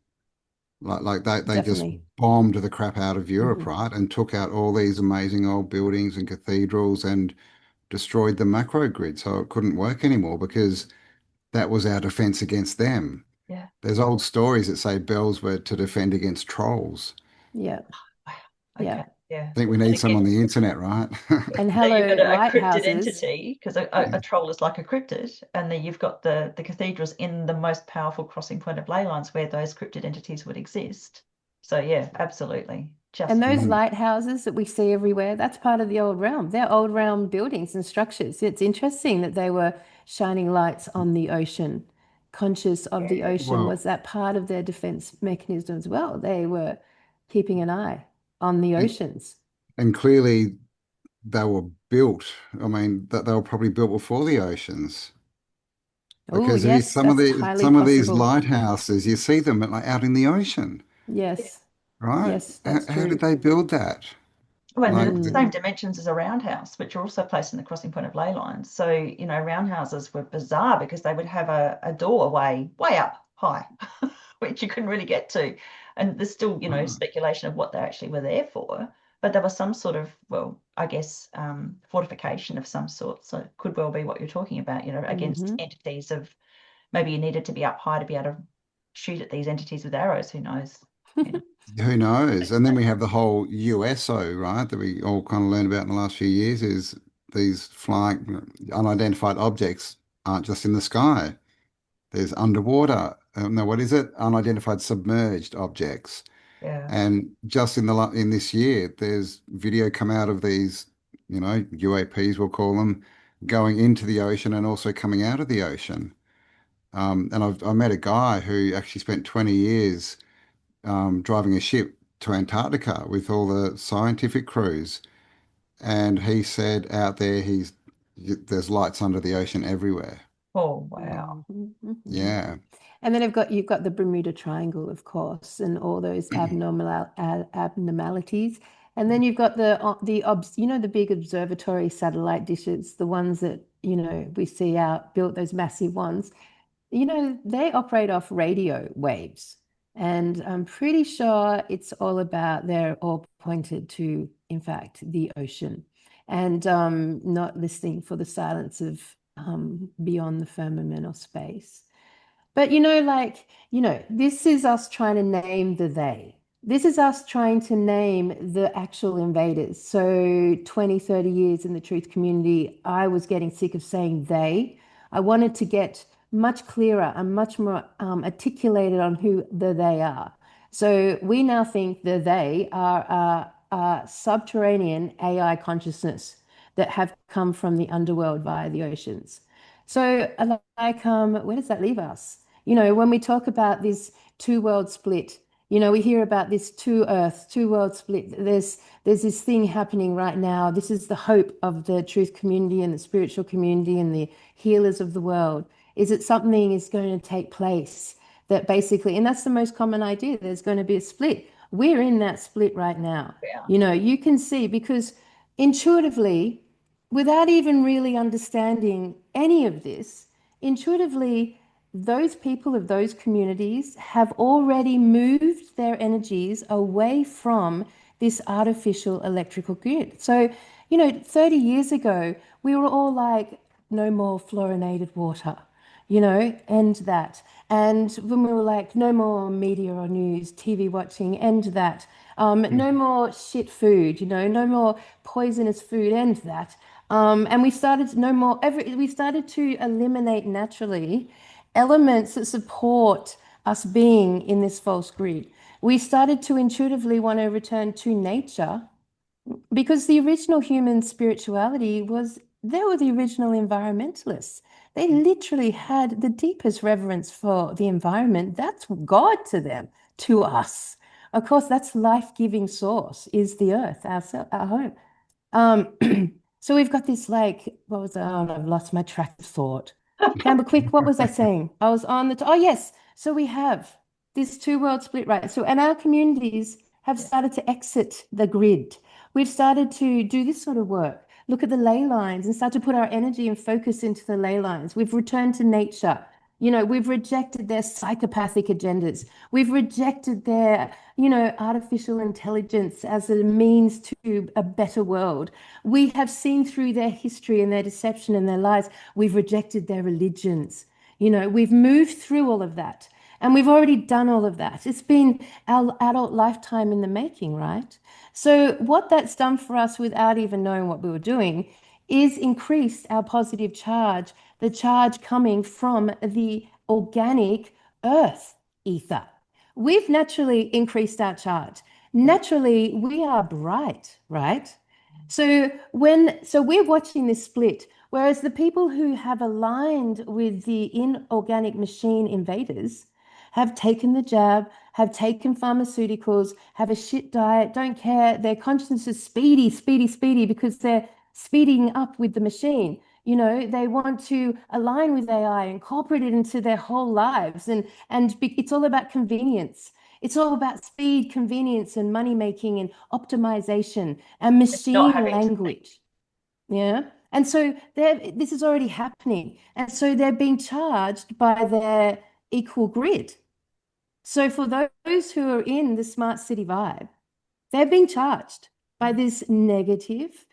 Like they just definitely. bombed the crap out of Europe, Hmm. right? And took out all these amazing old buildings and cathedrals and destroyed the macro grid. So it couldn't work anymore because that was our defense against them. yeah. There's old stories that say bells were to defend against trolls. Yeah, Wow. yeah. Okay, yeah. I think we And need some again, on the internet, right? And so you've hello, got a cryptid lighthouses. entity because a Yeah. troll is like a cryptid, and then you've got the cathedrals in the most powerful crossing point of ley lines where those cryptid entities would exist. So yeah, absolutely. And Just those Mm. lighthouses that we see everywhere, that's part of the old realm. They're old realm buildings and structures. It's interesting that they were shining lights on the ocean, conscious of the yeah, ocean. Well, Was that part of their defense mechanism as well? They were keeping an eye on the and, oceans. and clearly they were built. I mean, that they were probably built before the oceans. Oh, Because yes, that's highly some of these possible. lighthouses, you see them like out in the ocean, yeah. Yes, right? yes, that's How did true. they build that? Well, and they're Like, the same Mm, dimensions as a roundhouse, which are also placed in the crossing point of ley lines. So, roundhouses were bizarre because they would have a door way up high, which you couldn't really get to. And there's still, oh, speculation of what they actually were there for. but there was some sort of, well, I guess fortification of some sort. So it could well be what you're talking about, you know, against entities of, maybe you needed to be up high to be able to shoot at these entities with arrows. Who knows? You know. Who knows? And then we have the whole USO, right, that we all kind of learned about in the last few years is these flying unidentified objects aren't just in the sky. There's underwater, no, what is it? Unidentified submerged objects. Yeah. And just in this year, there's video come out of these, you know, UAPs we'll call them, going into the ocean and also coming out of the ocean. And I met a guy who actually spent 20 years driving a ship to Antarctica with all the scientific crews. And he said out there, there's lights under the ocean everywhere. Oh, wow. Yeah. And then you've got the Bermuda Triangle, of course, and all those abnormalities. And then you've got the big observatory satellite dishes, the ones that, you know, we see out built, those massive ones. You know, they operate off radio waves. And I'm pretty sure they're all pointed to, in fact, the ocean, and not listening for the silence of beyond the firmament or space. But, this is us trying to name the they. This is us trying to name the actual invaders. So 20, 30 years in the truth community, I was getting sick of saying they. I wanted to get much clearer and much more articulated on who the they are. So we now think the they are subterranean AI consciousness that have come from the underworld via the oceans. So, where does that leave us? You know, when we talk about this two-world split, you know, we hear about this two-earth, two-world split. There's this thing happening right now. This is the hope of the truth community and the spiritual community and the healers of the world, is that something is going to take place that basically, and that's the most common idea, there's going to be a split. We're in that split right now. Yeah. You know, you can see, because intuitively, without even really understanding any of this, intuitively, those people of those communities have already moved their energies away from this artificial electrical grid. So, you know, 30 years ago, we were all like, no more fluorinated water, you know, end that. And when we were like, no more media or news, TV watching, end that. No more shit food, you know, no more poisonous food, end that. And we started to no more, we started to eliminate naturally elements that support us being in this false grid. We started to intuitively want to return to nature, because the original human spirituality they were the original environmentalists. They literally had the deepest reverence for the environment. That's God to them, to us. Of course, that's life-giving source, is the earth, our home. So we've got this what was it? Oh, I've lost my track of thought. Campbell, quick, what was I saying? I was on oh yes. So we have this two-world split, right? So, and our communities have started to exit the grid. We've started to do this sort of work, look at the ley lines and start to put our energy and focus into the ley lines. We've returned to nature. You know, we've rejected their psychopathic agendas. We've rejected their, you know, artificial intelligence as a means to a better world. We have seen through their history and their deception and their lies. We've rejected their religions. You know, we've moved through all of that. And we've already done all of that. It's been our adult lifetime in the making, right? So what that's done for us without even knowing what we were doing is increased our positive charge, the charge coming from the organic earth ether. We've naturally increased our charge. Naturally, we are bright, right? So we're watching this split, whereas the people who have aligned with the inorganic machine invaders have taken the jab, have taken pharmaceuticals, have a shit diet, don't care. Their consciousness is speedy, speedy, speedy, because they're speeding up with the machine. You know, they want to align with AI, incorporate it into their whole lives. And it's all about convenience. It's all about speed, convenience, and money making and optimization and machine language. Yeah. And so this is already happening. And so they're being charged by their equal grid. So for those who are in the smart city vibe, they're being charged. by this negative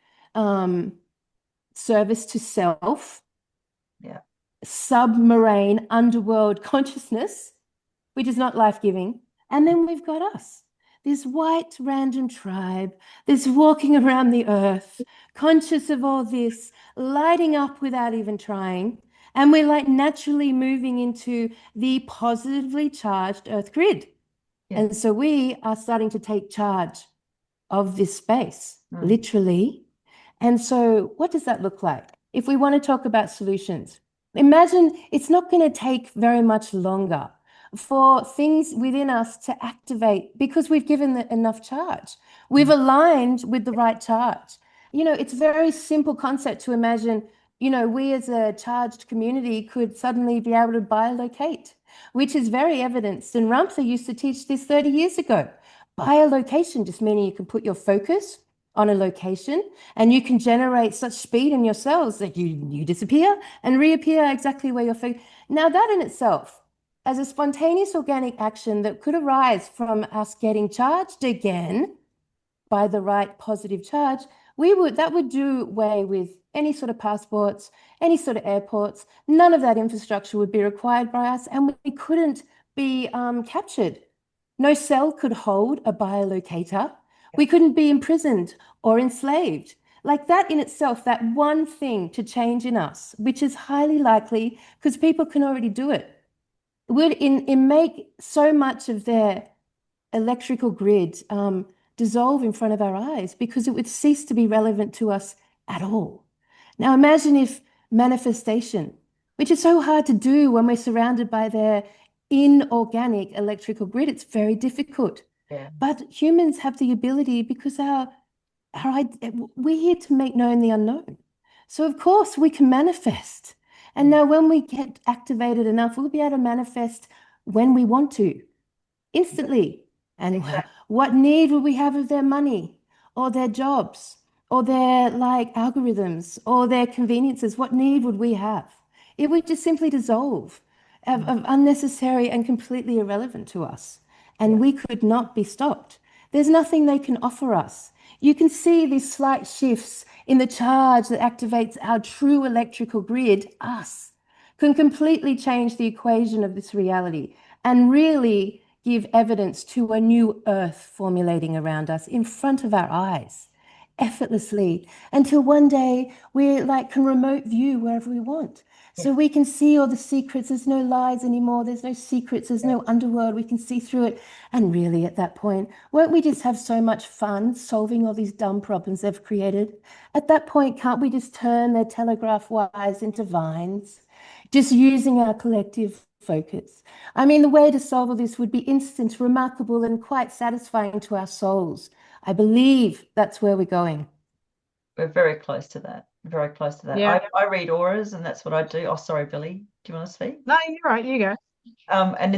service to self, Yeah. submarine underworld consciousness, which is not life-giving. And then we've got us, this white random tribe, this walking around the earth, conscious of all this, lighting up without even trying. And we're like naturally moving into the positively charged earth grid. Yeah. And so we are starting to take charge of this space, literally. And so what does that look like? If we want to talk about solutions, imagine it's not going to take very much longer for things within us to activate because we've given enough charge. We've aligned with the right charge. You know, it's a very simple concept to imagine, you know, we as a charged community could suddenly be able to biolocate, which is very evidenced. And Ramtha used to teach this 30 years ago. Biolocation just meaning you can put your focus on a location and you can generate such speed in your cells that you disappear and reappear exactly where you're focused. Now that in itself, as a spontaneous organic action that could arise from us getting charged again by the right positive charge, that would do away with any sort of passports, any sort of airports. None of that infrastructure would be required by us, and we couldn't be captured. No cell could hold a biolocator. We couldn't be imprisoned or enslaved. Like that in itself, that one thing to change in us, which is highly likely because people can already do it, would make so much of their electrical grid dissolve in front of our eyes because it would cease to be relevant to us at all. Now imagine if manifestation, which is so hard to do when we're surrounded by their inorganic electrical grid, it's very difficult. Yeah. But humans have the ability because we're here to make known the unknown. So of course we can manifest. And now when we get activated enough, we'll be able to manifest when we want to, instantly. And what need would we have of their money or their jobs or their like algorithms or their conveniences? What need would we have? It would just simply dissolve of unnecessary and completely irrelevant to us. And we could not be stopped. There's nothing they can offer us. You can see these slight shifts in the charge that activates our true electrical grid, us, can completely change the equation of this reality and really give evidence to a new earth formulating around us in front of our eyes, effortlessly, until one day we like can remote view wherever we want. So we can see all the secrets. There's no lies anymore. There's no secrets. There's no underworld. We can see through it. And really at that point, won't we just have so much fun solving all these dumb problems they've created? At that point, can't we just turn their telegraph wires into vines? Just using our collective focus. I mean, the way to solve all this would be instant, remarkable, and quite satisfying to our souls. I believe that's where we're going. We're very close to that. Very close to that. Yeah. I read auras and that's what I do. Oh, sorry, Billy. Do you want to speak? No, you're right. You go. And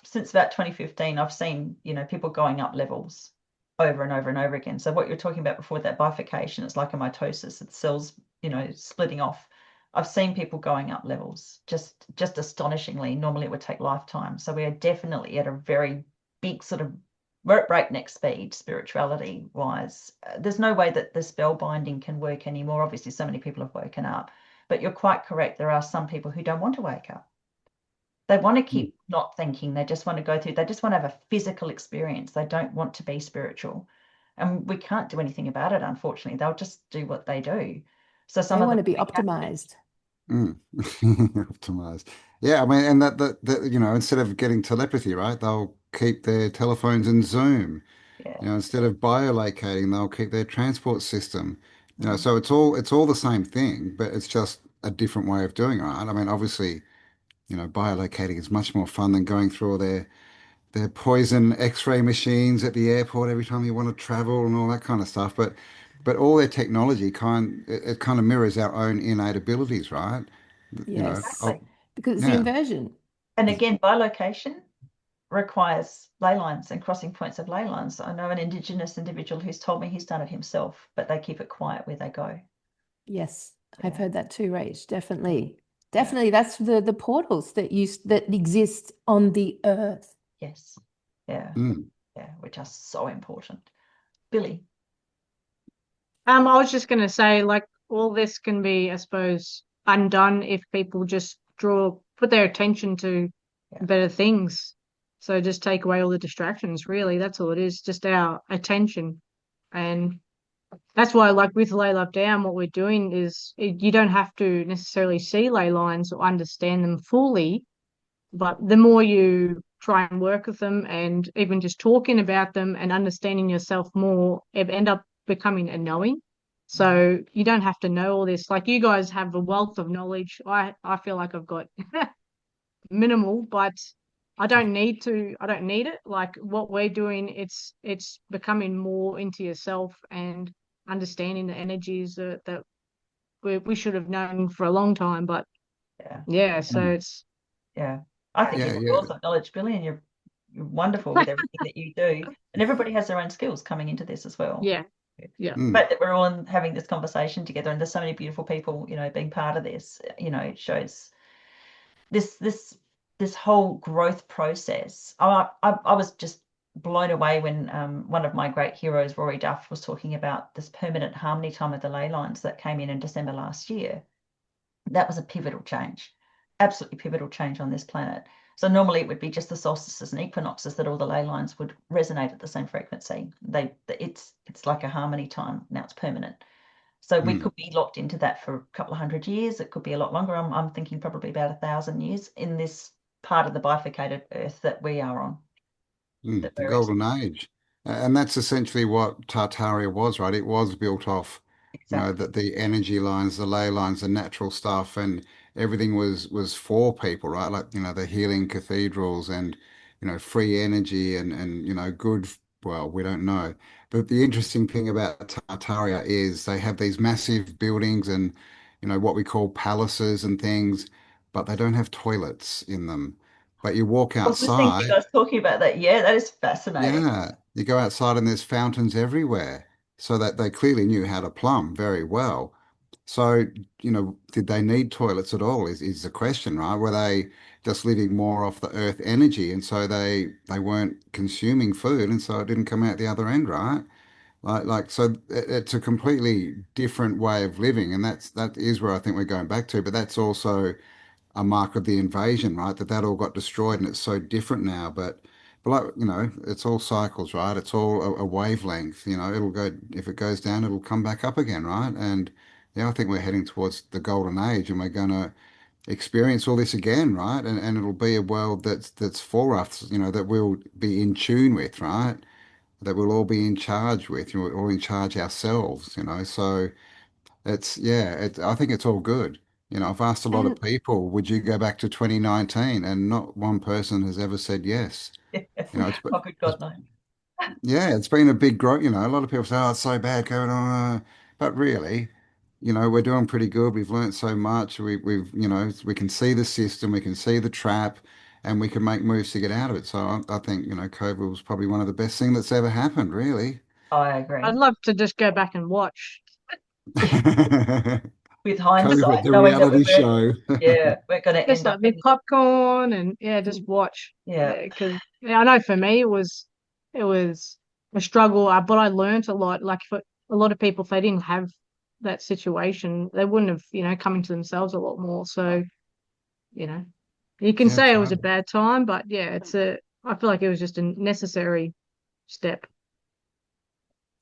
since about 2015, I've seen, you know, people going up levels over and over and over again. So what you're talking about before, that bifurcation, it's like a mitosis, it's cells, you know, splitting off. I've seen people going up levels just astonishingly. Normally it would take lifetimes. So we are definitely at a very big sort of, we're at breakneck speed, spirituality wise. There's no way that the spell binding can work anymore. Obviously, so many people have woken up, but you're quite correct. There are some people who don't want to wake up. They want to keep not thinking. They just want to go through. They just want to have a physical experience. They don't want to be spiritual. And we can't do anything about it, unfortunately. They'll just do what they do. So They want to be optimized. Optimized. Yeah, I mean, and that you know, instead of getting telepathy, right, they'll keep their telephones in Zoom. Yeah. You know, instead of biolocating, they'll keep their transport system. You know, so it's all the same thing, but it's just a different way of doing it, right? I mean, obviously, you know, biolocating is much more fun than going through all their poison X-ray machines at the airport every time you want to travel and all that kind of stuff. But all their technology it kind of mirrors our own innate abilities, right? You know, Yes, Exactly. because it's the yeah. inversion. And again, bilocation requires ley lines and crossing points of ley lines. I know an Indigenous individual who's told me he's done it himself, but they keep it quiet where they go. Yes, I've heard that too, Rach. Definitely. Definitely. That's the portals that exist on the earth. Yes. Yeah. Mm. Yeah, which are so important. Billy. I was just going to say, like, all this can be, I suppose, undone if people just put their attention to Yeah. better things. So just take away all the distractions, really. That's all it is, just our attention. And that's why, like with Ley Love Down, what we're doing is you don't have to necessarily see ley lines or understand them fully, but the more you try and work with them and even just talking about them and understanding yourself more, it end up becoming a knowing. So you don't have to know all this. Like you guys have a wealth of knowledge. I feel like I've got minimal, but I don't need it. Like what we're doing, it's becoming more into yourself and understanding the energies that we should have known for a long time. But Yeah. yeah, so Mm. it's Yeah. I think Yeah, you've got yeah. wealth of knowledge, Billy, and you're wonderful with everything that you do. And everybody has their own skills coming into this as well. yeah, yeah. The Mm. fact that we're all having this conversation together and there's so many beautiful people, being part of this, shows this whole growth process. I was just blown away when one of my great heroes, Rory Duff, was talking about this permanent harmony time of the ley lines that came in December last year. That was a pivotal change, absolutely pivotal change on this planet. So normally it would be just the solstices and equinoxes that all the ley lines would resonate at the same frequency. It's like a harmony time. Now it's permanent. So we Mm. could be locked into that for a couple of 100 years. It could be a lot longer. I'm thinking probably about 1,000 years in this part of the bifurcated earth that we are on, that The we're ex golden age. And that's essentially what Tartaria was, right? It was built off, exactly. that the energy lines, the ley lines, the natural stuff, and everything was for people, right? Like, the healing cathedrals and, free energy and good, well, we don't know. But the interesting thing about Tartaria is they have these massive buildings and, what we call palaces and things, but they don't have toilets in them. But you walk I was listening to you outside. guys talking about that. Yeah, that is fascinating. Yeah, you go outside and there's fountains everywhere. So that they clearly knew how to plumb very well. So, did they need toilets at all is the question, right? Were they just living more off the earth energy and so they weren't consuming food and so it didn't come out the other end, right? So it's a completely different way of living and that is where I think we're going back to, but that's also a mark of the invasion, right? That all got destroyed and it's so different now. But like, it's all cycles, right? It's all a wavelength, it'll go, if it goes down, it'll come back up again, right? And yeah, I think we're heading towards the golden age and we're going to experience all this again, right? And it'll be a world that's for us, that we'll be in tune with, right? That we'll all be in charge with, we're all in charge ourselves, so I think it's all good. I've asked a lot of And people, would you go back to 2019? And not one person has ever said yes. It's, Oh, good it's God, no. yeah, it's been a big growth. A lot of people say, oh, it's so bad going on. But really, we're doing pretty good. We've learned so much. We can see the system, we can see the trap, and we can make moves to get out of it. So I think, COVID was probably one of the best things that's ever happened, really. I I'd agree. love to just go back and watch. With COVID, hindsight, the knowing that reality show. we're going to Just end up like in with popcorn and yeah, just watch. yeah. Yeah, because yeah, I know for me it was a struggle, but I learned a lot. Like for a lot of people, if they didn't have that situation, they wouldn't have, come into themselves a lot more. So, you know, you can Yeah, say it was a totally. bad time, but yeah, I feel like it was just a necessary step.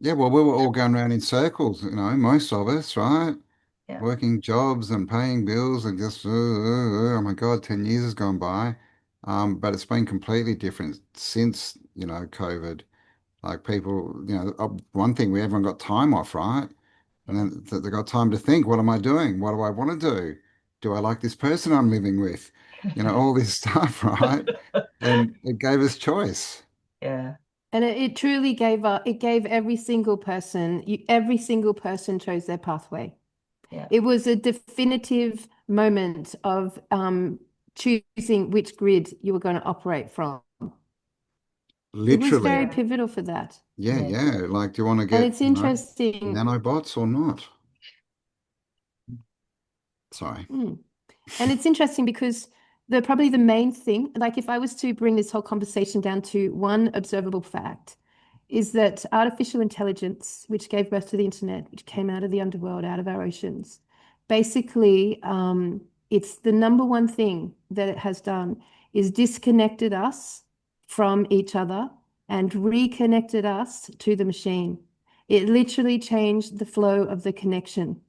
Yeah, well, we were all going around in circles, most of us, right? Yeah. Working jobs and paying bills and just, oh my God, 10 years has gone by. But it's been completely different since, COVID. Like people, one thing, we everyone got time off, right? And Yeah. then they got time to think, what am I doing? What do I want to do? Do I like this person I'm living with? All this stuff, right? And it gave us choice. Yeah. and it truly gave every single person, every single person chose their pathway. Yeah. It was a definitive moment of choosing which grid you were going to operate from. It was very Literally. Yeah. pivotal for that. Yeah, Yeah. yeah. Like, do you want to And get, it's interesting. nanobots or not? Sorry. Mm. And it's interesting because probably the main thing, like if I was to bring this whole conversation down to one observable fact, is that artificial intelligence, which gave birth to the internet, which came out of the underworld, out of our oceans, basically, it's the number one thing that it has done is disconnected us from each other and reconnected us to the machine. It literally changed the flow of the connection.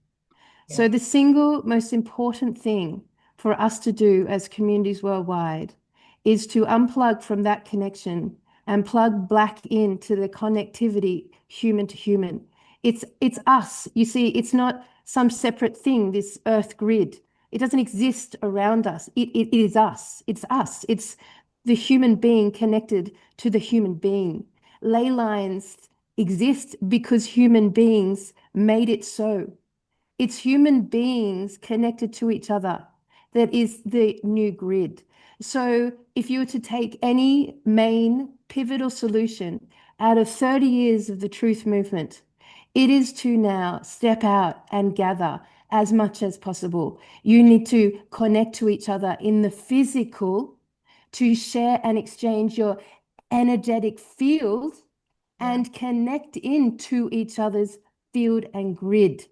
So the single most important thing for us to do as communities worldwide is to unplug from that connection and plug back into the connectivity human to human. It's us. You see, it's not some separate thing, this earth grid. It doesn't exist around us. It is us. It's us. It's the human being connected to the human being. Ley lines exist because human beings made it so. It's human beings connected to each other that is the new grid. So if you were to take any main pivotal solution out of 30 years of the truth movement, it is to now step out and gather as much as possible. You need to connect to each other in the physical to share and exchange your energetic field and connect into each other's field and grid.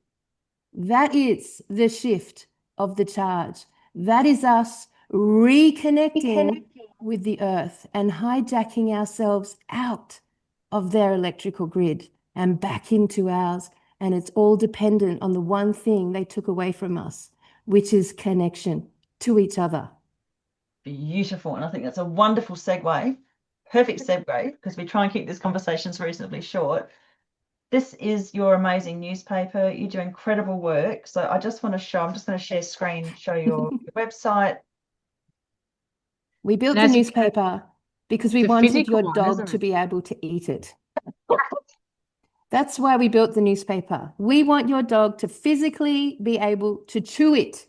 That is the shift of the charge. That is us reconnecting with the earth and hijacking ourselves out of their electrical grid and back into ours. And it's all dependent on the one thing they took away from us, which is connection to each other. Beautiful. And I think that's a wonderful segue, perfect segue, because we try and keep these conversations reasonably short. This is your amazing newspaper. You do incredible work. So I just want to show, I'm just going to share screen, show your website. We built the newspaper because we It's a wanted physical your one, dog isn't to it? be able to eat it. That's why we built the newspaper. We want your dog to physically be able to chew it.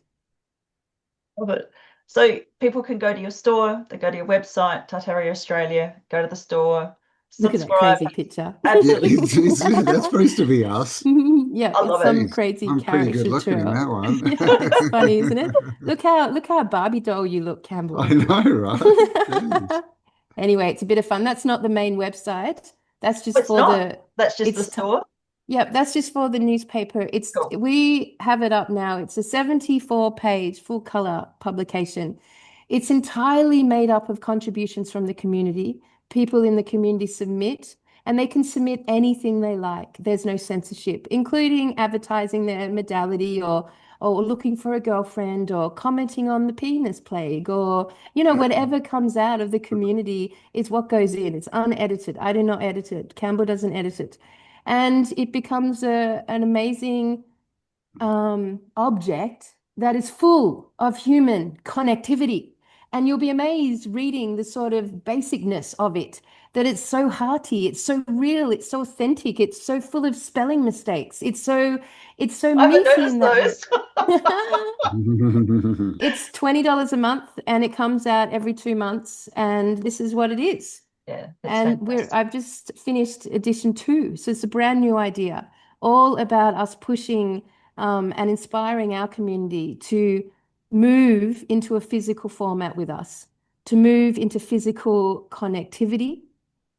Love it. So people can go to your store, they go to your website, Tartaria Australia, go to the store, Look at that subscribe. crazy picture. Yeah, Absolutely. that's supposed to be us. Yeah, I it's love it. some Jeez, crazy I'm pretty good looking in caricature. that one. Yeah, it's funny, isn't it? Look how Barbie doll you look, Campbell. I know, right? Jeez. Anyway, it's a bit of fun. That's not the main website. That's just It's for not. That's just the it's store. Yep, that's just for the newspaper. Cool. We have it up now. It's a 74-page full color publication. It's entirely made up of contributions from the community. People in the community submit, and they can submit anything they like. There's no censorship, including advertising their modality or looking for a girlfriend or commenting on the penis plague or, whatever comes out of the community is what goes in. It's unedited. I do not edit it. Campbell doesn't edit it. And it becomes an amazing object that is full of human connectivity. And you'll be amazed reading the sort of basicness of it, that it's so hearty, it's so real, it's so authentic, it's so full of spelling mistakes. It's so I haven't meaty noticed in that way. those. It's $20 a month and it comes out every 2 months. And this is what it is. Yeah, that's And fantastic. I've just finished edition 2. So it's a brand new idea, all about us pushing and inspiring our community to move into a physical format with us, to move into physical connectivity.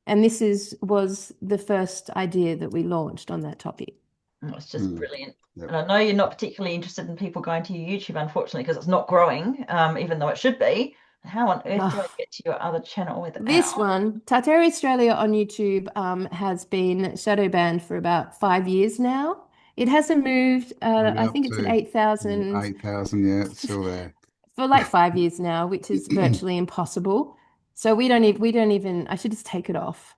And this was the first idea that we launched on that topic. Oh, it's just brilliant. Yep. And I know you're not particularly interested in people going to your YouTube, unfortunately, because it's not growing, even though it should be. How on earth do I get to your other channel without? This one, Tartaria Australia on YouTube, has been shadow banned for about 5 years now. It hasn't moved. I think it's at 8,000 8,000, yeah, it's still there. for like 5 years now, which is virtually impossible. So we don't even, I should just take it off.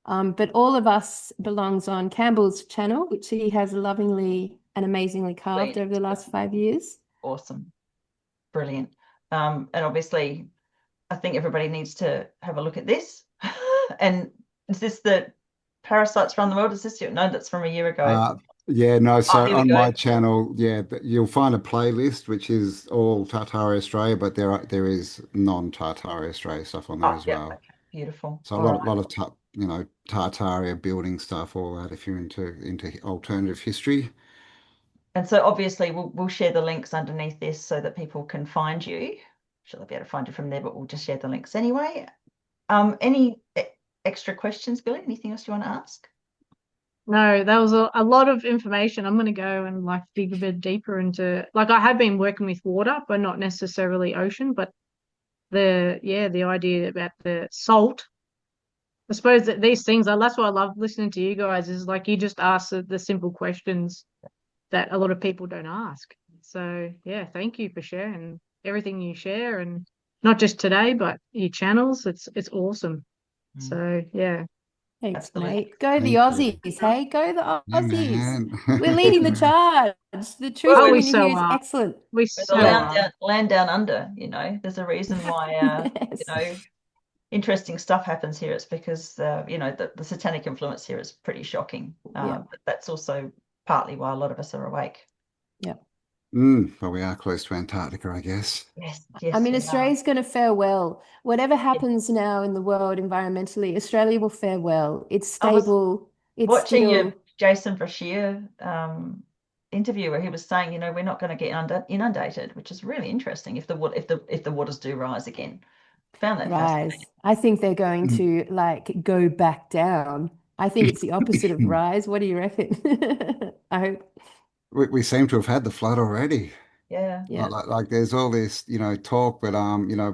But all of us belongs on Campbell's channel, which he has lovingly and amazingly carved over the last 5 years. Awesome. Brilliant. And obviously, I think everybody needs to have a look at this. And is this the Parasites Run the World? Is this no, that's from a year ago. Yeah, no, so here we on go. my channel, yeah, you'll find a playlist which is all Tartaria Australia, but there is non-Tartaria Australia stuff on there as yeah, well. okay. Beautiful. So a lot of Tartaria building stuff, all that if you're into alternative history. And so obviously we'll share the links underneath this so that people can find you. I'm sure they'll be able to find you from there, but we'll just share the links anyway. Any extra questions, Billy? Anything else you want to ask? No, that was a lot of information. I'm going to go and like dig a bit deeper into, like, I have been working with water, but not necessarily ocean, but the idea about the salt. I suppose that these things are, that's why I love listening to you guys, is like you just ask the simple questions that a lot of people don't ask. So yeah, thank you for sharing everything you share, and not just today, but your channels. It's awesome. So yeah. Thanks, Absolutely. mate. Go the Thank you. Aussies, hey? Go the Yeah, Aussies. man. We're leading the charge. The truth Well, Oh, we community so here is are. excellent. We With so the are. land down under, you know, there's a reason why, Yes. you know, interesting stuff happens here. It's because, you know, the satanic influence here is pretty shocking. Yeah. But that's also partly why a lot of us are awake. Yeah. Well, we are close to Antarctica, I guess. Yes, I yes, mean, we are. Australia's going to fare well. Whatever happens now in the world environmentally, Australia will fare well. It's I was stable. It's watching still, your Jason Brashear interview where he was saying, you know, we're not going to get inundated, which is really interesting if the waters do rise again. Found that fascinating. rise. I think they're going to like go back down. I think it's the opposite of rise. What do you reckon? I hope. We seem to have had the flood already. Yeah. Yeah. Like there's all this, talk, but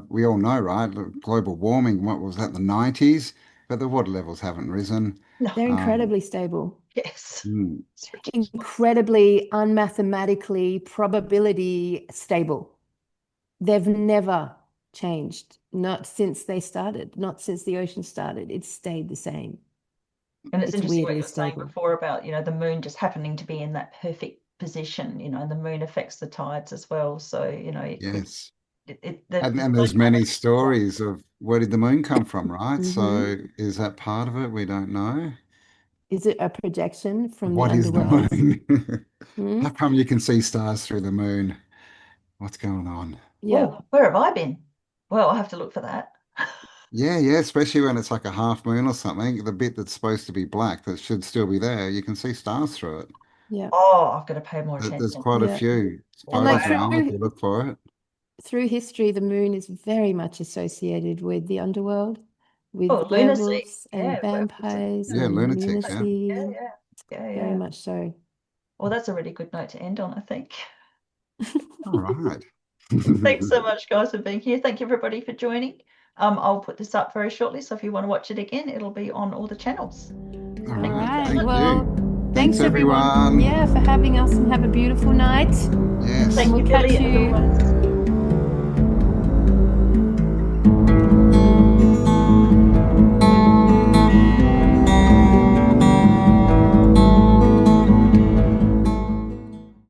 we all know, right? Global warming, what was that, the 90s? But the water levels haven't risen. No. They're Um, incredibly stable. Yes. mm, It's ridiculous. Incredibly unmathematically probability stable. They've never changed, not since they started, not since the ocean started. It's stayed the same. And it's It's interesting what weirdly you were saying stable. before about, you know, the moon just happening to be in that perfect position, you know, and the moon affects the tides as well. So, you know, it could, yes. the And moon there's might many actually be right. stories of where did the moon come from, right? Hmm. So is that part of it? We don't know. Is it a projection from the What is the underworld? moon? Hmm? How come you can see stars through the moon? What's going on? Yeah. Oh, where have I been? Well, I'll have to look for that. Yeah, yeah, especially when it's like a half moon or something, the bit that's supposed to be black that should still be there, you can see stars through it. Yeah. Oh, I've got to pay more There's attention. quite a Yeah. few And like photos around if through you look for it. through history, the moon is very much associated with the underworld, Oh, with lunacy. werewolves and Yeah, werewolves and vampires Yeah, and lunatics, yeah. yeah, lunacy. yeah, yeah, Very yeah. much so. Well, that's a really good note to end on, I think. All right. Thanks so much, guys, for being here. Thank you, everybody, for joining. I'll put this up very shortly, so if you want to watch it again, it'll be on all the channels. All All right. right. Thank Well, you. thanks Thanks, everyone, everyone. yeah, for having us, and have a beautiful night. Yes. And Thank we'll you, catch Billy, as you. always.